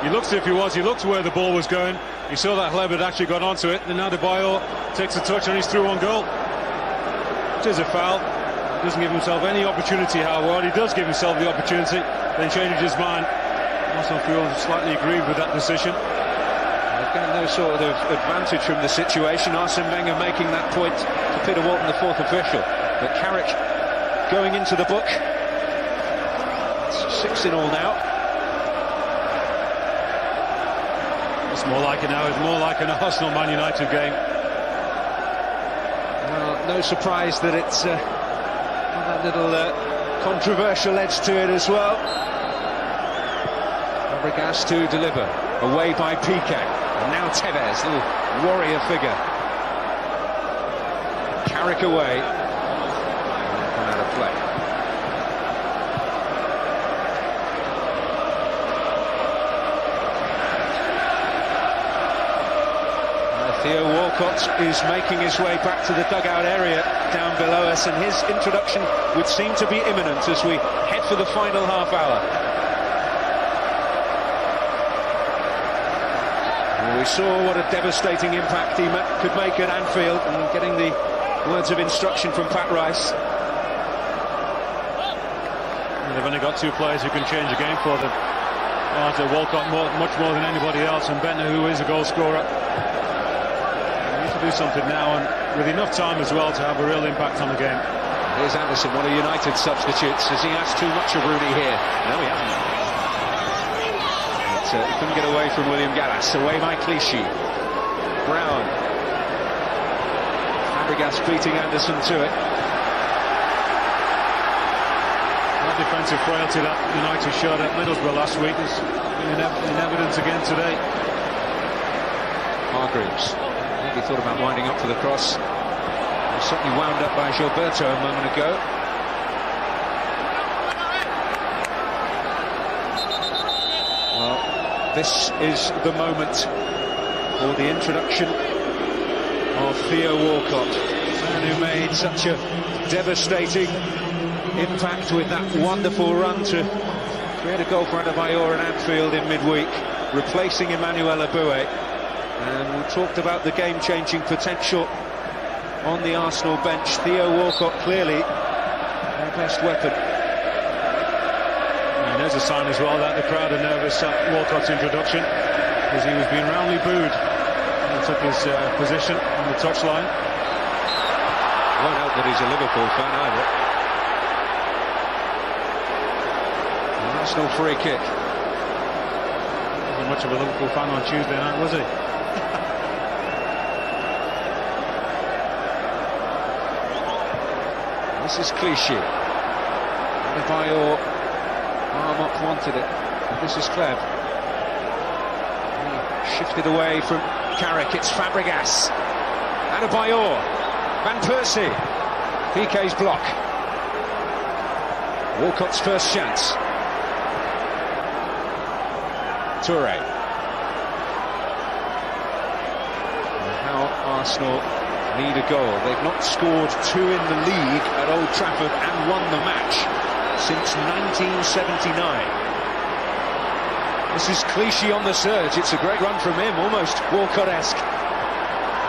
He looked as if he looked where the ball was going. He saw that Hleb had actually got onto it. Then Adebayor takes a touch and he's through on goal. It is a foul. Doesn't give himself any opportunity, however. He does give himself the opportunity, then changes his mind. Also feels slightly aggrieved with that decision. Getting no sort of advantage from the situation. Arsene Wenger making that point to Peter Walton, the fourth official. But Carrick going into the book. It's 6 in all now. It's more like it now. It's more like an Arsenal-Man United game. Well, no surprise that it's that little controversial edge to it as well. Fabregas to deliver. Away by Piqué. And now Tevez, little warrior figure. Carrick away. Gone out of play. Theo Walcott is making his way back to the dugout area down below us, and his introduction would seem to be imminent as we head for the final half hour. We saw what a devastating impact he could make at Anfield, and getting the words of instruction from Pat Rice. they've only got two players who can change the game for them. Walcott much more than anybody else, and Bentner, who is a goal scorer. They need to do something now, and with enough time as well to have a real impact on the game. Here's Anderson, one of United substitutes. Has he asked too much of Rooney here? No, he hasn't. But, he couldn't get away from William Gallas. Away by Clichy. Brown. Fabregas beating Anderson to it. That defensive frailty that United showed at Middlesbrough last week is in evidence again today. Hargreaves maybe thought about winding up for the cross. Certainly wound up by Gilberto a moment ago. Well, this is the moment for the introduction of Theo Walcott, the man who made such a devastating impact with that wonderful run to create a goal for Adebayor in Anfield in midweek, replacing Emmanuel Aboué. And we talked about the game-changing potential on the Arsenal bench. Theo Walcott clearly their best weapon. And there's a sign as well that the crowd are nervous at Walcott's introduction, as he was being roundly booed when he took his position on the touchline. Won't help that he's a Liverpool fan either. An Arsenal free kick. Wasn't much of a Liverpool fan on Tuesday night, was he? This is Clichy. Adebayor, arm up, wanted it. And this is Cleve. He shifted away from Carrick. It's Fabregas. Adebayor. Van Persie. PK's block. Walcott's first chance. Toure. And how Arsenal need a goal. They've not scored two in the league at Old Trafford and won the match since 1979. This is Clichy on the surge. It's a great run from him, almost Walcott-esque.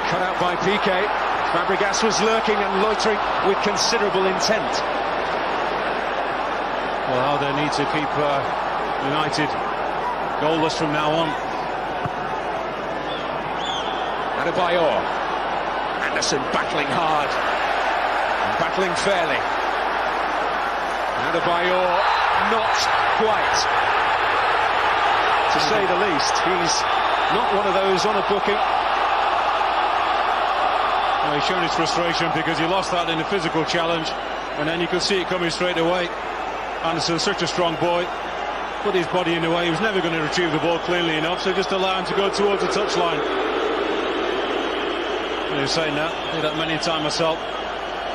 Cut out by Piqué. Fabregas was lurking and loitering with considerable intent. Well, how they need to keep United goalless from now on. Adebayor. Anderson battling hard, and battling fairly. Adebayor not quite, to say the least. He's not one of those on a booking. Well, he's shown his frustration because he lost that in the physical challenge, and then you could see it coming straight away. Anderson's such a strong boy, put his body in the way. He was never going to retrieve the ball cleanly enough, so just allow him to go towards the touchline. He was saying that, I did that many times myself.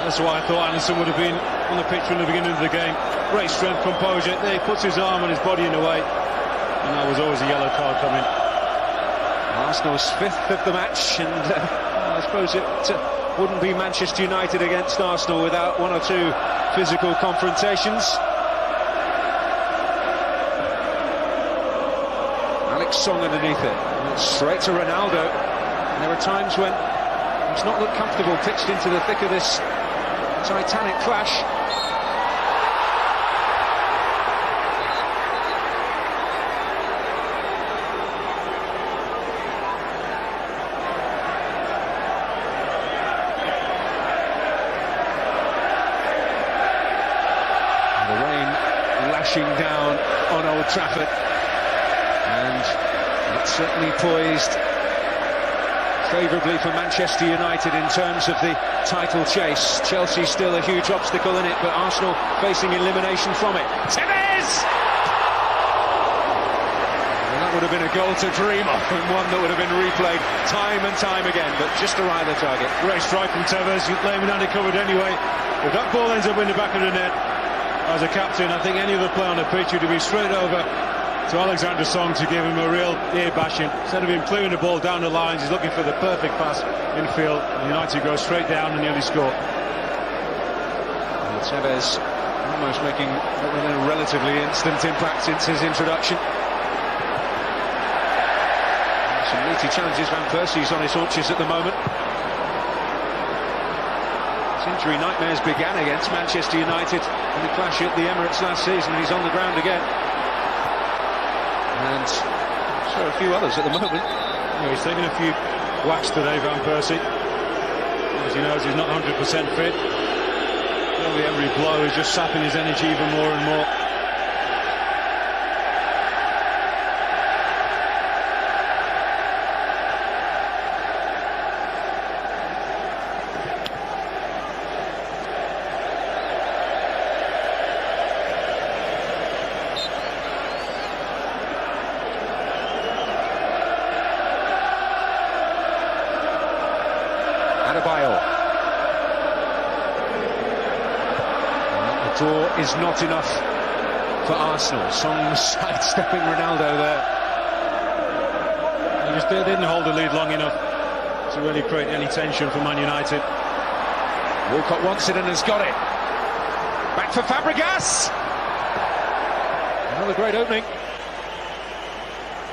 That's why I thought Anderson would have been on the pitch from the beginning of the game. Great strength, composure. There he puts his arm and his body in the way, and that was always a yellow card coming. Arsenal's fifth of the match, and I suppose it wouldn't be Manchester United against Arsenal without one or two physical confrontations. Alex Song underneath it, and it's straight to Ronaldo. And there are times when he's not looked comfortable pitched into the thick of this titanic clash. And the rain lashing down on Old Trafford, and it's certainly poised favourably for Manchester United in terms of the title chase. Chelsea still a huge obstacle in it, but Arsenal facing elimination from it. Tevez! Well, that would have been a goal to dream of, and one that would have been replayed time and time again, but just to ride the target. Great strike from Tevez. Lehmann had it covered anyway. If that ball ends up in the back of the net, as a captain, I think any other player on the pitch would be straight over to Alexander Song to give him a real ear bashing. Instead of him clearing the ball down the lines, he's looking for the perfect pass infield, and United go straight down and nearly score. And Tevez almost making a relatively instant impact since his introduction. Some meaty challenges. Van Persie's on his haunches at the moment. Injury nightmares began against Manchester United in the clash at the Emirates last season. He's on the ground again. And so a few others at the moment. Yeah, he's taking a few whacks today, Van Persie. As he knows, he's not 100% fit. Probably every blow is just sapping his energy even more and more. The draw is not enough for Arsenal. Song sidestepping Ronaldo there. They didn't hold the lead long enough to really create any tension for Man United. Walcott wants it and has got it. Back for Fabregas. Another great opening.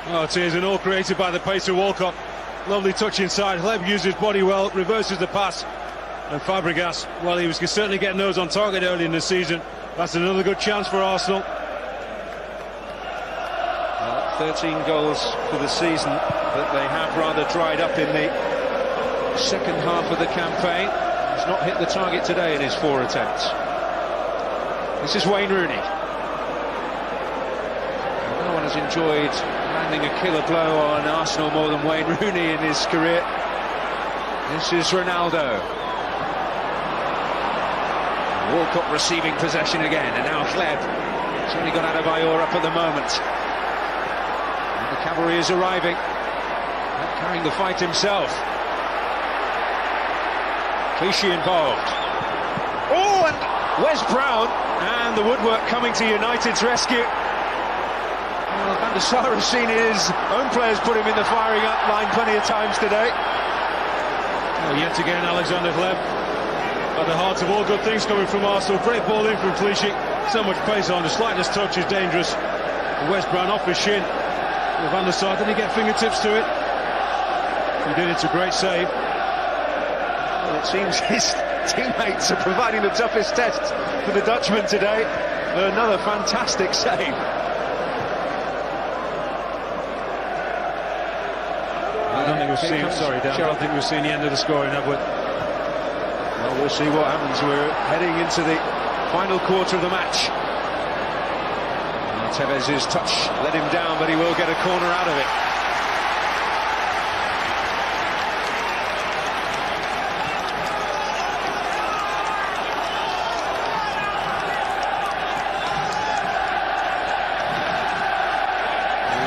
Oh, tears and all created by the pace of Walcott. Lovely touch inside. Hleb used his body well, reverses the pass. And Fabregas, well, he was certainly getting those on target early in the season. That's another good chance for Arsenal. 13 goals for the season, but they have rather dried up in the second half of the campaign. He's not hit the target today in his 4 attempts. This is Wayne Rooney. No one has enjoyed landing a killer blow on Arsenal more than Wayne Rooney in his career. This is Ronaldo. Walcott receiving possession again, and now Hleb. He's only got Adebayor up at the moment. And the cavalry is arriving, not carrying the fight himself. Clichy involved. Oh, and Wes Brown, and the woodwork coming to United's rescue. Well, Van der Sar has seen his own players put him in the firing up line plenty of times today. Well, yet again, Alexander Hleb. At the heart of all good things coming from Arsenal. Great ball in from Clichy. So much pace on. The slightest touch is dangerous. West Brown off his shin. Well, Van der Sar, did he get fingertips to it? He did. It's a great save. Well, it seems his teammates are providing the toughest test for the Dutchman today. Another fantastic save. I don't think we've seen. Sorry, Dan. I don't think we've seen the end of the scoring, have we? Well, we'll see what happens. We're heading into the final quarter of the match. Tevez's touch let him down, but he will get a corner out of it.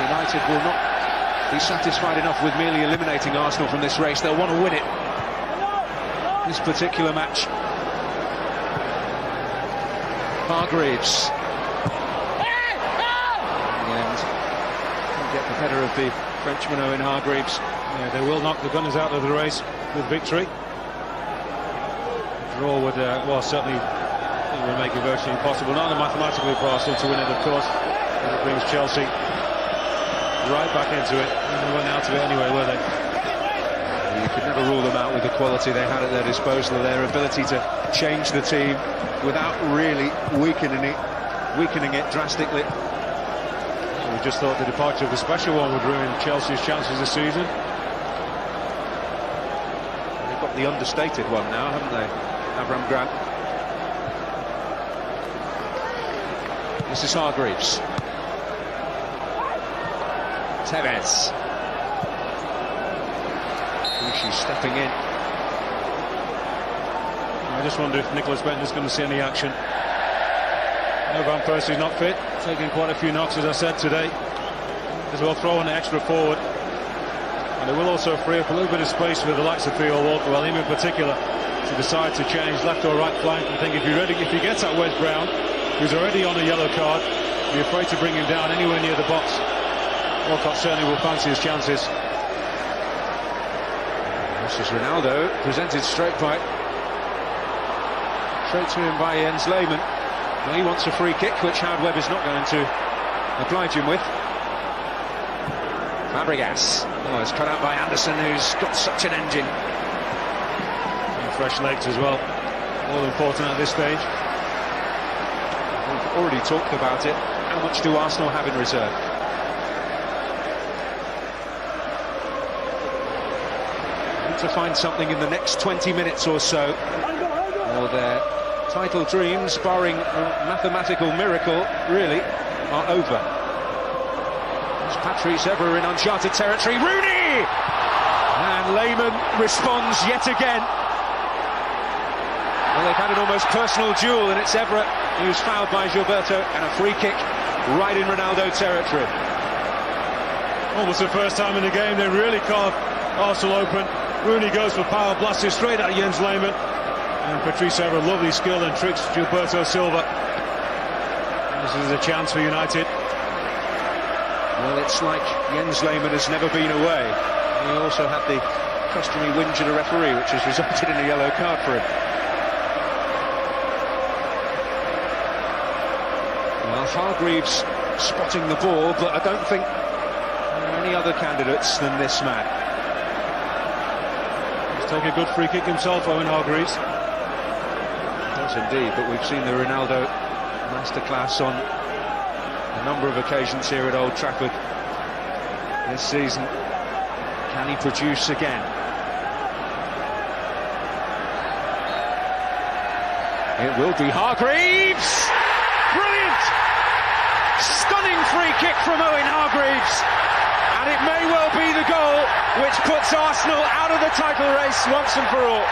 United will not be satisfied enough with merely eliminating Arsenal from this race. They'll want to win it. This particular match. Hargreaves. And can get the better of the Frenchman Owen Hargreaves. Yeah, they will knock the Gunners out of the race with victory. Draw would, well, certainly it would make it virtually impossible. Not mathematically for Arsenal to win it, of course. And it brings Chelsea right back into it. They went out of it anyway, were they? You could never rule them out with the quality they had at their disposal, their ability to change the team without really weakening it drastically. We just thought the departure of the special one would ruin Chelsea's chances this season. They've got the understated one now, haven't they? Avram Grant. This is Hargreaves. Tevez. She's stepping in. I just wonder if Nicholas Benton's going to see any action. No, Van Persie's not fit, taking quite a few knocks, as I said today. As well, throw an extra forward, and it will also free up a little bit of space for the likes of Theo Walcott, well, him in particular, to decide to change left or right flank. I think if he gets at Wes Brown, who's already on a yellow card, be afraid to bring him down anywhere near the box. Walcott certainly will fancy his chances. This is Ronaldo, presented straight to him by Jens Lehmann. Well, he wants a free kick, which Howard Webb is not going to oblige him with. Fabregas. Oh, it's cut out by Anderson, who's got such an engine. And fresh legs as well. all important at this stage. We've already talked about it. How much do Arsenal have in reserve? Need to find something in the next 20 minutes or so, or their title dreams, barring a mathematical miracle, really, are over. It's Patrice Evra in uncharted territory. Rooney! And Lehmann responds yet again. Well, they've had an almost personal duel, and it's Evra who's fouled by Gilberto, and a free kick right in Ronaldo territory. Almost the first time in the game they really carved Arsenal open. Rooney goes for power, blasted straight at Jens Lehmann, and Patrice Evra, lovely skill and tricks Gilberto Silva. This is a chance for United. Well, it's like Jens Lehmann has never been away. He also had the customary whinge at a referee, which has resulted in a yellow card for him. Well, Hargreaves spotting the ball, but I don't think there are any other candidates than this man. He's taking a good free kick himself, Owen Hargreaves. Yes, indeed, but we've seen the Ronaldo masterclass on a number of occasions here at Old Trafford this season. Can he produce again? It will be Hargreaves! Brilliant! Stunning free kick from Owen Hargreaves, and it may well be the goal which puts Arsenal out of the title race once and for all.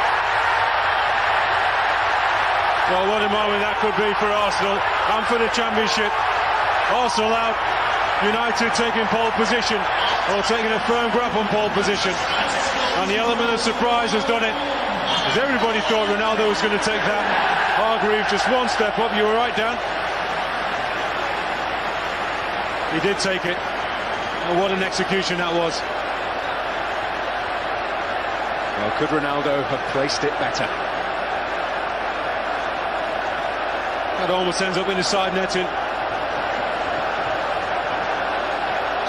Well, what a moment that could be for Arsenal and for the Championship. Arsenal out, United taking pole position, or taking a firm grab on pole position, and the element of surprise has done it, as everybody thought Ronaldo was going to take that. Hargreaves just one step up. You were right, Dan. He did take it. Oh, what an execution that was. Well, could Ronaldo have placed it better? That almost ends up in the side netting.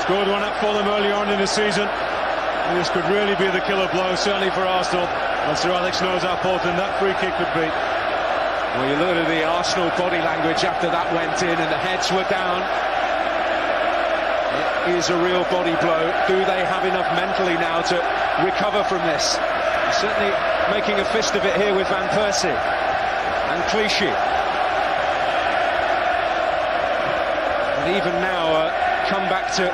Scored one at Fulham early on in the season. And this could really be the killer blow, certainly for Arsenal. And Sir Alex knows how important that free kick could be. Well, you look at the Arsenal body language after that went in, and the heads were down. It is a real body blow. Do they have enough mentally now to recover from this? They're certainly making a fist of it here with Van Persie and Clichy. And even now, come back to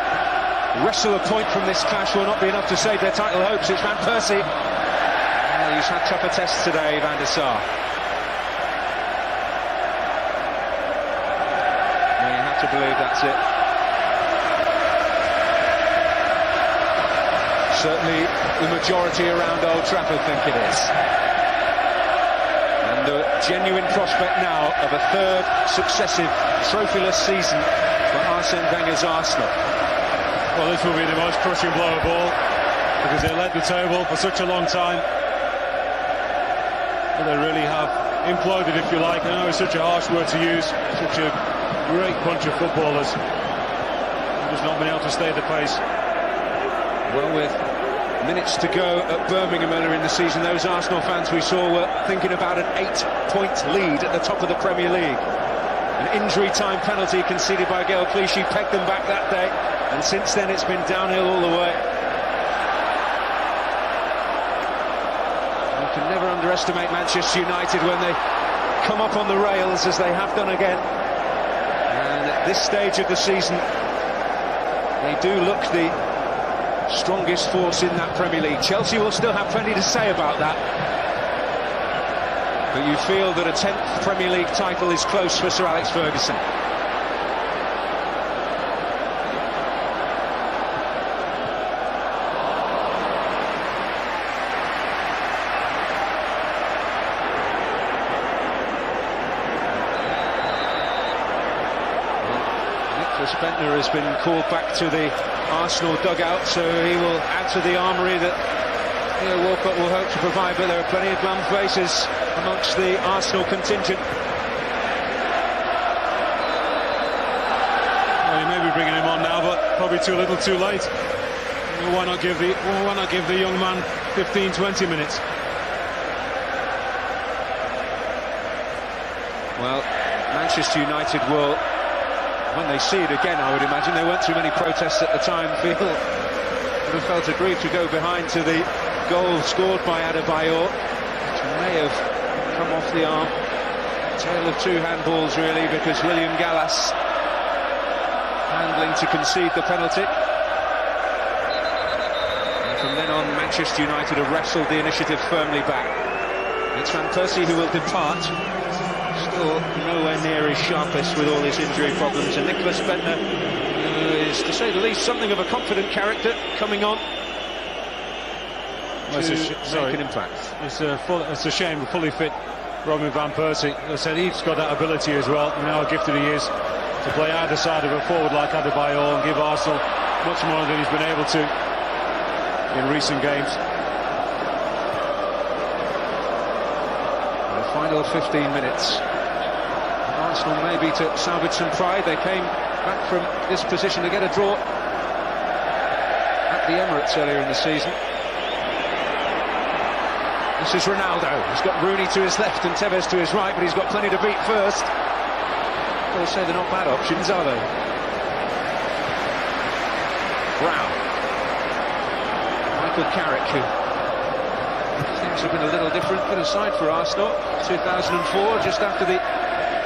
wrestle a point from this clash will not be enough to save their title hopes. It's Van Persie. Well, he's had tougher tests today, Van der Sar. Well, you have to believe that's it. Certainly the majority around Old Trafford think it is. And the genuine prospect now of a third successive trophyless season for Arsene Wenger's Arsenal. Well, this will be the most crushing blow of all, because they led the table for such a long time. But they really have imploded, if you like. I know it's such a harsh word to use. Such a great bunch of footballers. They've just not been able to stay the pace. Well, with minutes to go at Birmingham earlier in the season, those Arsenal fans we saw were thinking about an 8-point lead at the top of the Premier League. An injury time penalty conceded by Gaël Clichy pegged them back that day, and since then it's been downhill all the way. You can never underestimate Manchester United when they come up on the rails, as they have done again. And at this stage of the season, they do look the strongest force in that Premier League. Chelsea will still have plenty to say about that, but you feel that a 10th Premier League title is close for Sir Alex Ferguson. Bentner has been called back to the Arsenal dugout, so he will add to the armoury that Walcott will hope to provide, but there are plenty of glum faces amongst the Arsenal contingent. Well, you may be bringing him on now, but probably too little too late. Why not give the young man 15-20 minutes? Well, Manchester United will, when they see it again, I would imagine, there weren't too many protests at the time, would have felt aggrieved to go behind to the goal scored by Adebayor, which may have come off the arm. Tale of two handballs, really, because William Gallas handling to concede the penalty. And from then on, Manchester United have wrestled the initiative firmly back. It's Van Persie who will depart. Still nowhere near his sharpest with all his injury problems, and Nicholas Bentner, who is, to say the least, something of a confident character, coming on to make an impact. It's a shame, fully fit Robin Van Persie. As I said, he's got that ability as well, and how gifted he is to play either side of a forward like Adebayor and give Arsenal much more than he's been able to in recent games. The final 15 minutes. Arsenal maybe to salvage some pride. They came back from this position to get a draw at the Emirates earlier in the season. This is Ronaldo. He's got Rooney to his left and Tevez to his right, but he's got plenty to beat first. I'll say they're not bad options, are they? Brown. Michael Carrick, who things have been a little different, but aside for Arsenal, 2004, just after the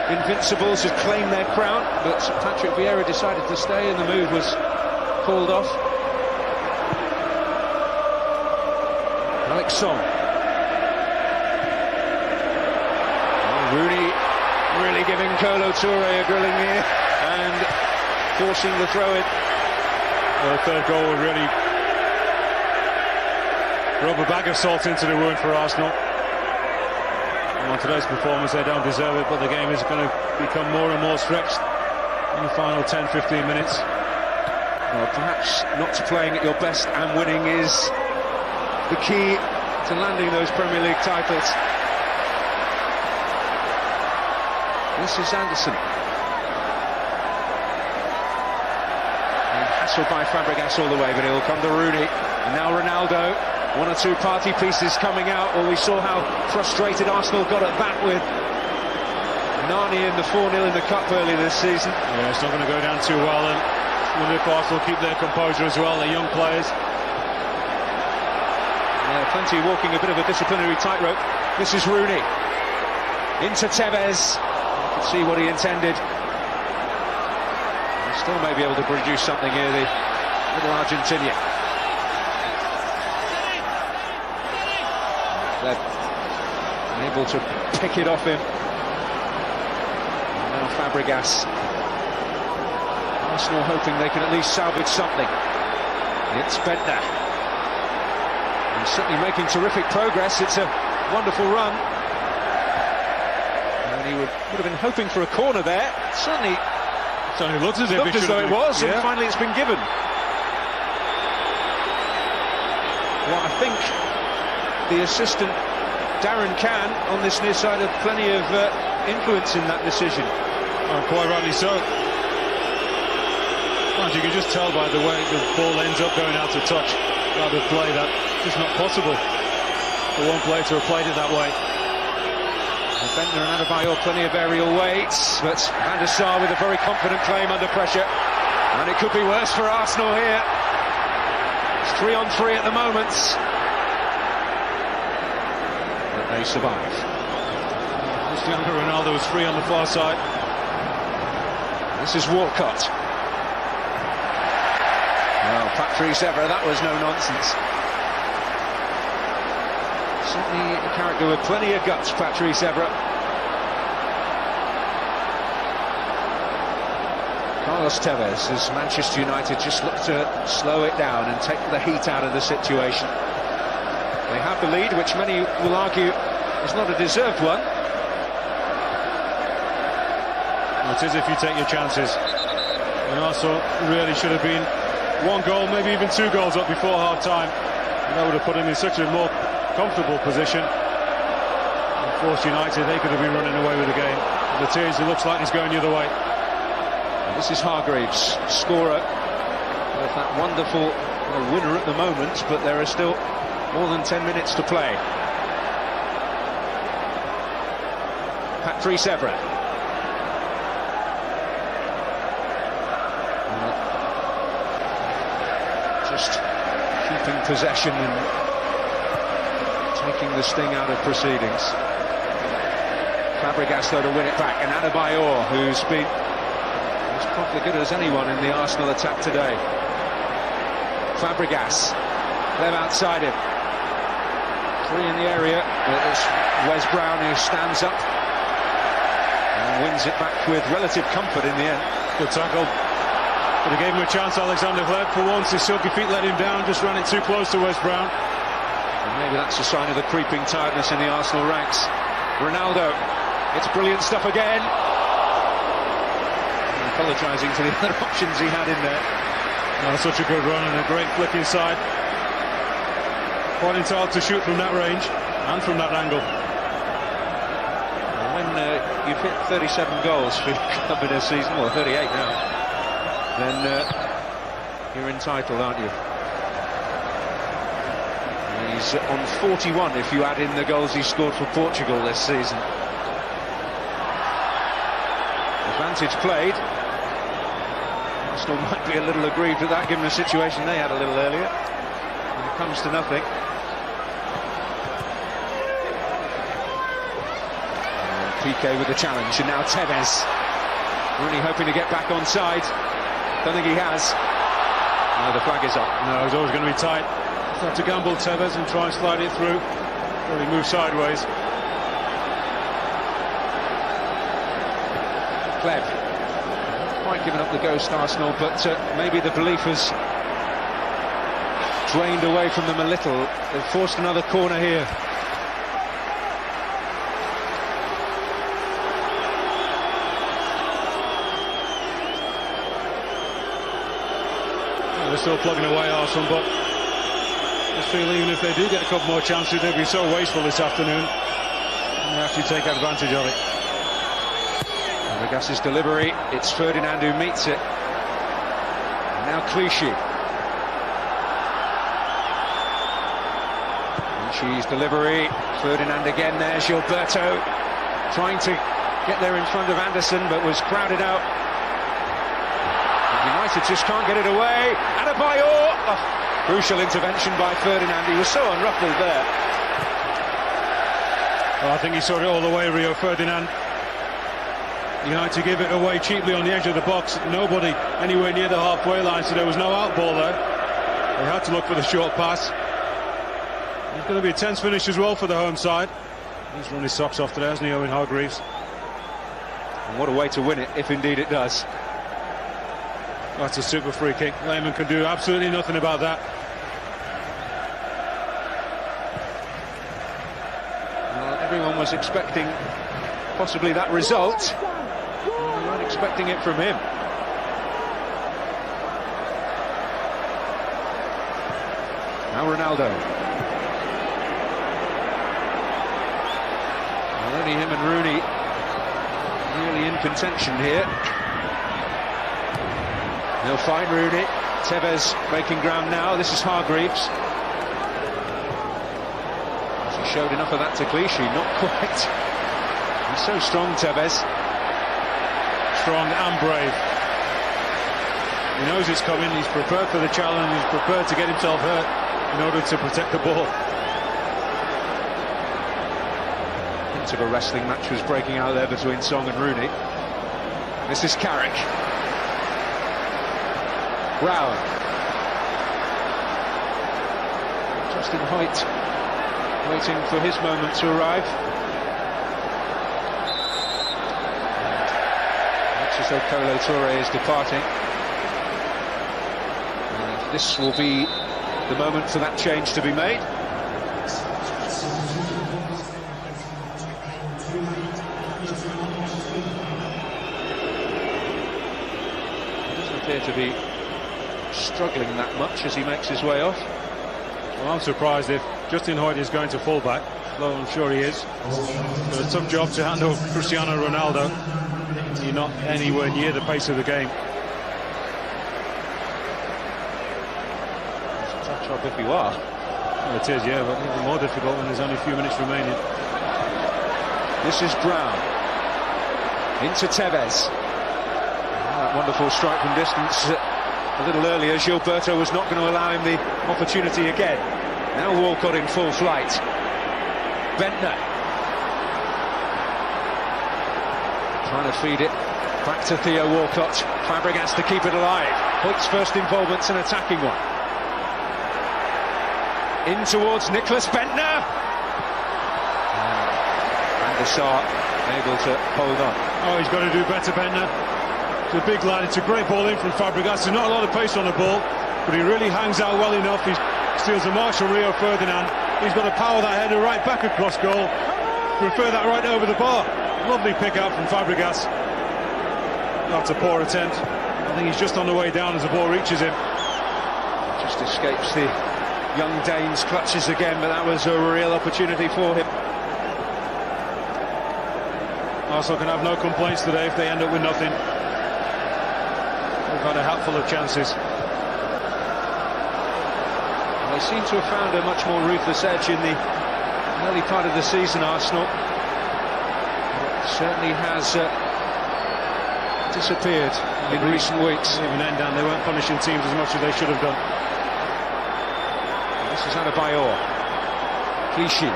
Invincibles had claimed their crown, but Patrick Vieira decided to stay and the move was called off. Alex Song. Rooney really giving Kolo Touré a grilling here and forcing the throw-in. Well, the third goal would really rub a bag of salt into the wound for Arsenal. And on today's performance, they don't deserve it, but the game is going to become more and more stretched in the final 10-15 minutes. Well, perhaps not playing at your best and winning is the key to landing those Premier League titles. This is Anderson. And hassled by Fabregas all the way, but he'll come to Rooney. And now Ronaldo. One or two party pieces coming out. Well, we saw how frustrated Arsenal got at that with Nani in the 4-0 in the Cup earlier this season. Yeah, it's not going to go down too well, and I wonder if Arsenal keep their composure as well. They're young players. Yeah, plenty walking a bit of a disciplinary tightrope. This is Rooney. Into Tevez. You can see what he intended. He still may be able to produce something here, the little Argentinian. They're able to pick it off him. And now Fabregas. Arsenal hoping they can at least salvage something. It's Bentner. He's certainly making terrific progress. It's a wonderful run. And he would have been hoping for a corner there. Certainly Looked as though it was, and finally it's been given. Well, I think the assistant Darren Can on this near side had plenty of influence in that decision. Oh, quite rightly so. Well, you can just tell by the way the ball ends up going out to touch rather than play. That's just not possible for one player to have played it that way. Bentner and Adebayor, plenty of aerial weights, but Van der Sar with a very confident claim under pressure, and it could be worse for Arsenal here. It's 3-on-3 at the moment, but they survive. Cristiano Ronaldo was free on the far side. This is Walcott. Well, Patrice Evra, that was no nonsense. Certainly a character with plenty of guts, Patrice Evra. Carlos Tevez, as Manchester United just look to slow it down and take the heat out of the situation. They have the lead, which many will argue is not a deserved one. It is if you take your chances. And Arsenal really should have been one goal, maybe even two goals up before half-time. And that would have put him in such a more comfortable position. And forced United, they could have been running away with the game. The tears, it looks like it's going the other way. And this is Hargreaves, scorer of that wonderful winner at the moment, but there are still more than 10 minutes to play. Patrice Evra. just keeping possession and taking the sting out of proceedings. Fabregas though to win it back, and Adebayor, who's been as probably good as anyone in the Arsenal attack today. Fabregas, them outside him. 3 in the area. It's Wes Brown who stands up and wins it back with relative comfort in the end. Good tackle. But he gave him a chance, Alexander Hleb. For once, his silky feet let him down, just ran it too close to Wes Brown. And maybe that's a sign of the creeping tiredness in the Arsenal ranks. Ronaldo, it's brilliant stuff again. Apologising to the other options he had in there. Oh, such a good run and a great flick inside. Quite entitled to shoot from that range and from that angle. When you've hit 37 goals for your club in a season, or 38 now, then you're entitled, aren't you? He's on 41 if you add in the goals he scored for Portugal this season. Advantage played. Arsenal might be a little aggrieved at that, given the situation they had a little earlier. And it comes to nothing. And Piqué with the challenge, and now Tevez. Really hoping to get back on side. Don't think he has. No, the flag is up. No, it's always going to be tight. Just have to gamble Tevez and try and slide it through. Really move sideways. Hleb. Quite given up the ghost, Arsenal, but maybe the belief has drained away from them a little. They've forced another corner here. They're still plugging away, Arsenal, but I just feel even if they do get a couple more chances, they'll be so wasteful this afternoon. And they actually take advantage of it. Fabregas' delivery, it's Ferdinand who meets it. And now Clichy. Clichy's delivery, Ferdinand again there, Gilberto trying to get there in front of Anderson, but was crowded out. United just can't get it away. Adebayor! Oh, crucial intervention by Ferdinand, he was so unruffled there. Well, I think he saw it all the way, Rio Ferdinand. United give it away cheaply on the edge of the box. Nobody anywhere near the halfway line, so there was no out ball there. They had to look for the short pass. It's going to be a tense finish as well for the home side. He's run his socks off today, hasn't he, Owen Hargreaves? And what a way to win it, if indeed it does. That's a super free kick. Lehmann can do absolutely nothing about that. Well, everyone was expecting possibly that result. They weren't expecting it from him. Now Ronaldo. Well, only him and Rooney really in contention here. They'll find Rooney. Tevez making ground now. This is Hargreaves. He showed enough of that to Clichy, not quite. He's so strong, Tevez. Strong and brave. He knows it's coming. He's prepared for the challenge. He's prepared to get himself hurt in order to protect the ball. Hint of a wrestling match was breaking out there between Song and Rooney. This is Carrick. Brown. Justin Hoyt waiting for his moment to arrive. Looks as though Kolo Touré is departing. And this will be the moment for that change to be made. He doesn't appear to be struggling that much as he makes his way off. Well, I'm surprised if Justin Hoyt is going to full back, though I'm sure he is. But a tough job to handle Cristiano Ronaldo. You're not anywhere near the pace of the game. It's a tough job if you are. Well, it is, yeah, but even more difficult when there's only a few minutes remaining. This is Brown. Into Tevez. That wonderful strike from distance a little earlier, Gilberto was not going to allow him the opportunity again. Now Walcott in full flight. Bentner trying to feed it back to Theo Walcott. Fabregas to keep it alive. Hoyt's first involvement's an attacking one. In towards Nicholas Bentner. Van der Sar able to hold on. Oh, he's got to do better, Bentner. It's a big lad. It's a great ball in from Fabregas. There's not a lot of pace on the ball, but he really hangs out well enough. He steals a Marshall Rio Ferdinand. He's got to power that header right back across goal. Refer that right over the bar. Lovely pick out from Fabregas. That's a poor attempt. I think he's just on the way down as the ball reaches him. Just escapes the young Dane's clutches again, but that was a real opportunity for him. Arsenal can have no complaints today if they end up with nothing. They've had a hatful of chances. They seem to have found a much more ruthless edge in the early part of the season, Arsenal. It certainly has disappeared in recent weeks. Even then, Dan, they weren't punishing teams as much as they should have done. This is Adebayor. Clichy.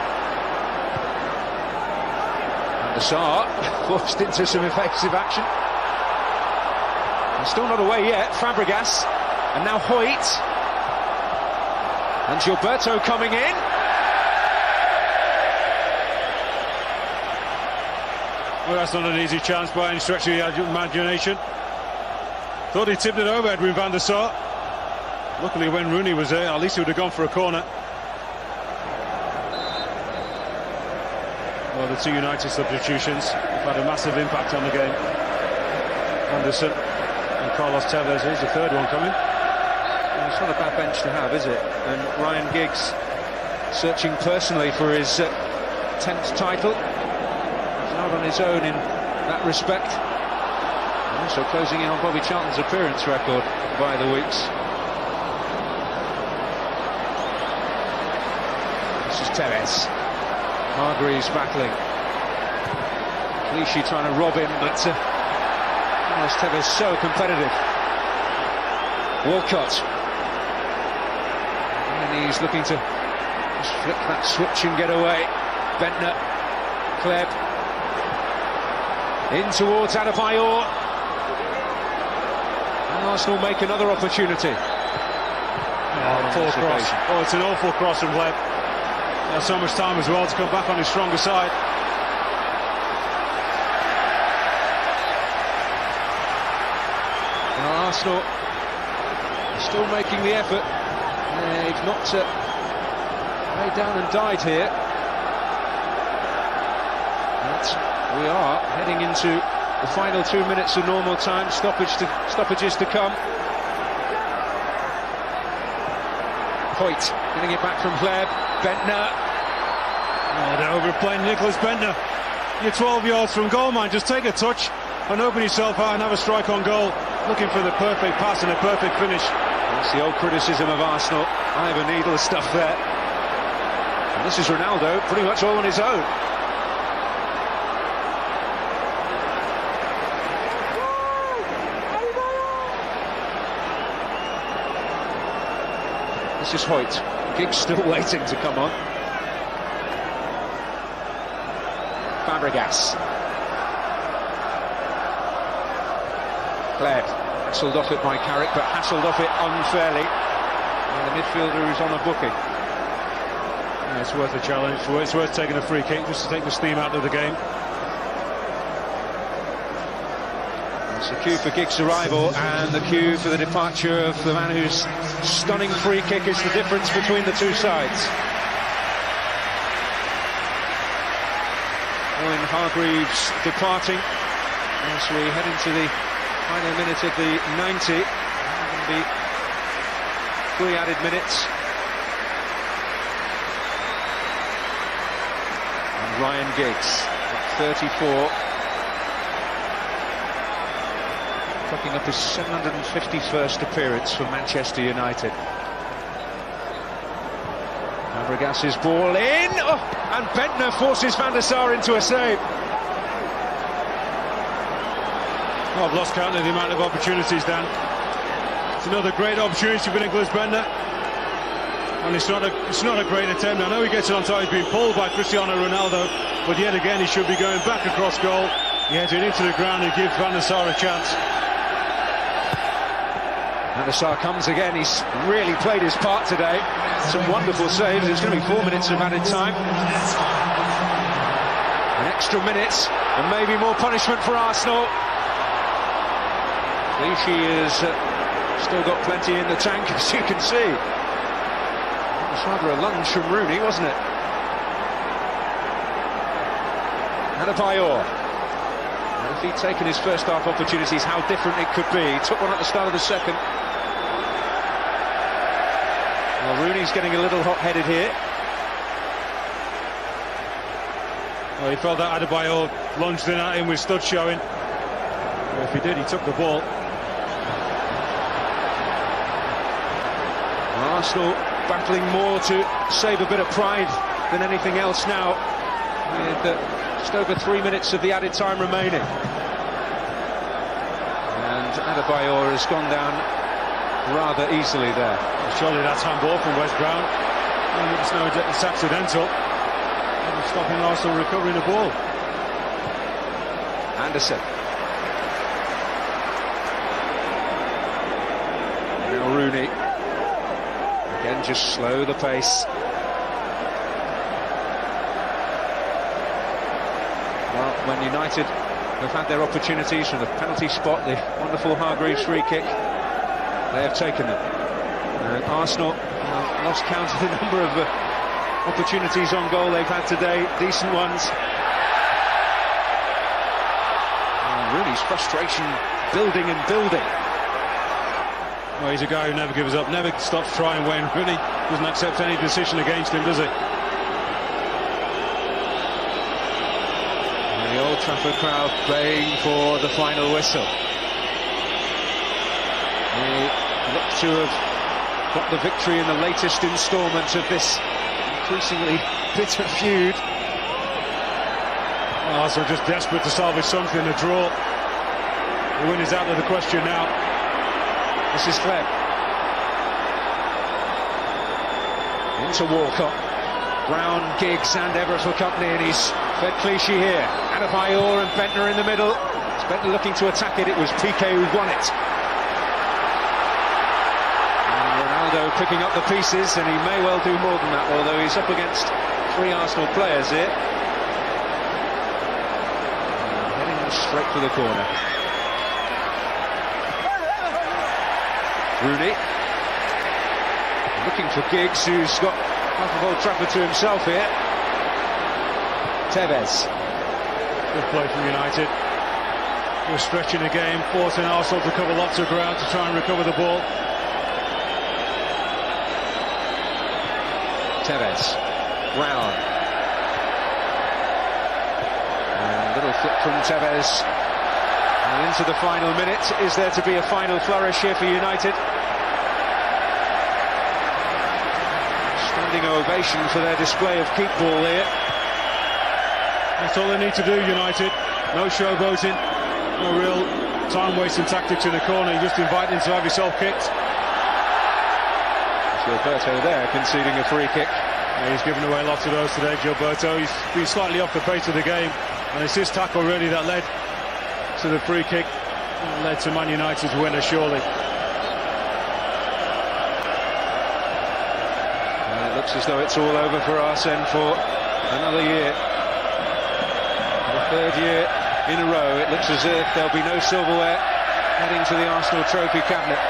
Van der Sar forced into some evasive action. And still not away yet. Fabregas. And now Hoyt. And Gilberto coming in. Well, that's not an easy chance by any stretch of the imagination. Thought he tipped it over, Edwin van der Sar. Luckily, when Rooney was there, at least he would have gone for a corner. Well, the two United substitutions have had a massive impact on the game. Anderson and Carlos Tevez. Here's the third one coming. Well, it's not a bad bench to have, is it? And Ryan Giggs searching personally for his 10th title. He's not on his own in that respect. And also closing in on Bobby Charlton's appearance record by the weeks. This is Tevez. Hargreaves battling. Clichy trying to rob him, but Carlos Tevez so competitive. Walcott. And he's looking to just flick that switch and get away. Bentner. Kleb. In towards Adebayor. And Arsenal make another opportunity. Poor cross. Oh, it's an awful cross from Kleb. Has so much time as well to come back on his stronger side. Well, Arsenal still making the effort. They've not laid down and died here. But we are heading into the final 2 minutes of normal time. Stoppages to come. Hoyt getting it back from Kleb. Bentner. Oh, they're overplaying Nicholas Bentner. You're 12 yards from goal, man. Just take a touch and open yourself out and have a strike on goal. Looking for the perfect pass and a perfect finish. That's the old criticism of Arsenal. Ivan Needle stuff there. And this is Ronaldo, pretty much all on his own. This is Hoyt. Giggs still waiting to come on. Fabregas. Kleb hassled off it by Carrick, but hassled off it unfairly. And the midfielder is on a booking. Yeah, it's worth a challenge. It's worth taking a free kick just to take the steam out of the game. It's the cue for Giggs' arrival and the cue for the departure of the man whose stunning free kick is the difference between the two sides. Owen Hargreaves departing as we head into the final minute of the 90. Going to be 3 added minutes. And Ryan Giggs at 34. Picking up his 751st appearance for Manchester United. Fabregas' ball in, and Bentner forces Van der Sar into a save. Well, I've lost count of the amount of opportunities, Dan. It's another great opportunity for Nicholas Bender. And it's not a great attempt. I know he gets it on time, he's being pulled by Cristiano Ronaldo, but yet again he should be going back across goal. He heads it into the ground and gives Van der Sar a chance. Van der Sar comes again, he's really played his part today. Some wonderful saves. It's going to be 4 minutes of added time. An extra minute and maybe more punishment for Arsenal. Clichy has still got plenty in the tank, as you can see. It was rather a lunge from Rooney, wasn't it? Adebayor. If he'd taken his first half opportunities, how different it could be. He took one at the start of the second. Well, Rooney's getting a little hot-headed here. Well, he felt that Adebayor lunged in at him with stud showing. Well, if he did, he took the ball. Arsenal battling more to save a bit of pride than anything else now, with just over 3 minutes of the added time remaining. And Adebayor has gone down rather easily there. Surely that's handball from West Brown. And it's accidental. It's stopping Arsenal recovering the ball. Anderson. Now Rooney. Again, just slow the pace. Well, when United have had their opportunities from the penalty spot, the wonderful Hargreaves free kick, they have taken them. And Arsenal lost count of the number of opportunities on goal they've had today, decent ones. And Rooney's frustration building and building. Well, he's a guy who never gives up, never stops trying. Wayne Rooney doesn't accept any decision against him, does he? And the Old Trafford crowd playing for the final whistle. They look to have got the victory in the latest instalment of this increasingly bitter feud. Arsenal just desperate to salvage something, a draw. The win is out of the question now. This is Clem. Into Walcott. Brown, Giggs and Everett for company, and he's fed Clichy here. Adebayor and Bentner in the middle. It's Bentner looking to attack it. It was Piqué who won it. And Ronaldo picking up the pieces, and he may well do more than that, although he's up against 3 Arsenal players here. And heading straight for the corner. Rooney looking for Giggs, who's got half of Old Trafford to himself here. Tevez. Good play from United. We're stretching the game, forcing Arsenal to cover lots of ground to try and recover the ball. Tevez. Brown. And a little flip from Tevez. And into the final minute. Is there to be a final flourish here for United? Standing ovation for their display of keep ball here. That's all they need to do, United. No showboating, no real time-wasting tactics in the corner. You just invite him to have yourself kicked. Gilberto there conceding a free kick. Yeah, he's given away lots of those today, Gilberto. He's been slightly off the pace of the game, and it's his tackle really that led to the free kick, led to Man United's winner, surely. And it looks as though it's all over for Arsene for another year. The 3rd year in a row. It looks as if there'll be no silverware heading to the Arsenal trophy cabinet.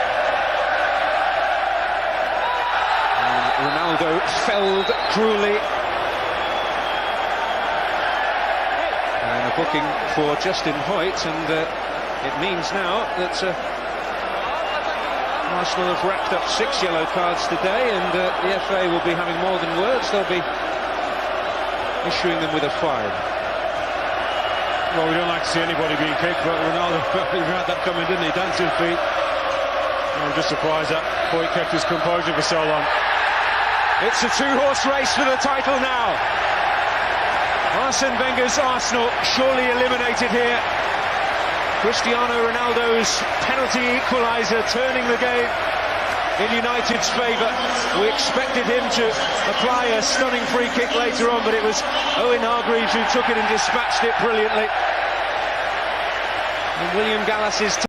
And Ronaldo felled cruelly. And a booking for Justin Hoyt, and it means now that Arsenal have racked up 6 yellow cards today, and the FA will be having more than words. They'll be issuing them with a fine. Well, we don't like to see anybody being kicked, but Ronaldo had that coming, didn't he? Dancing feet. I'm just surprised that Hoyt kept his composure for so long. It's a 2-horse race for the title now. Arsene Wenger's Arsenal surely eliminated here. Cristiano Ronaldo's penalty equaliser, turning the game in United's favour. We expected him to apply a stunning free kick later on, but it was Owen Hargreaves who took it and dispatched it brilliantly. And William Gallas's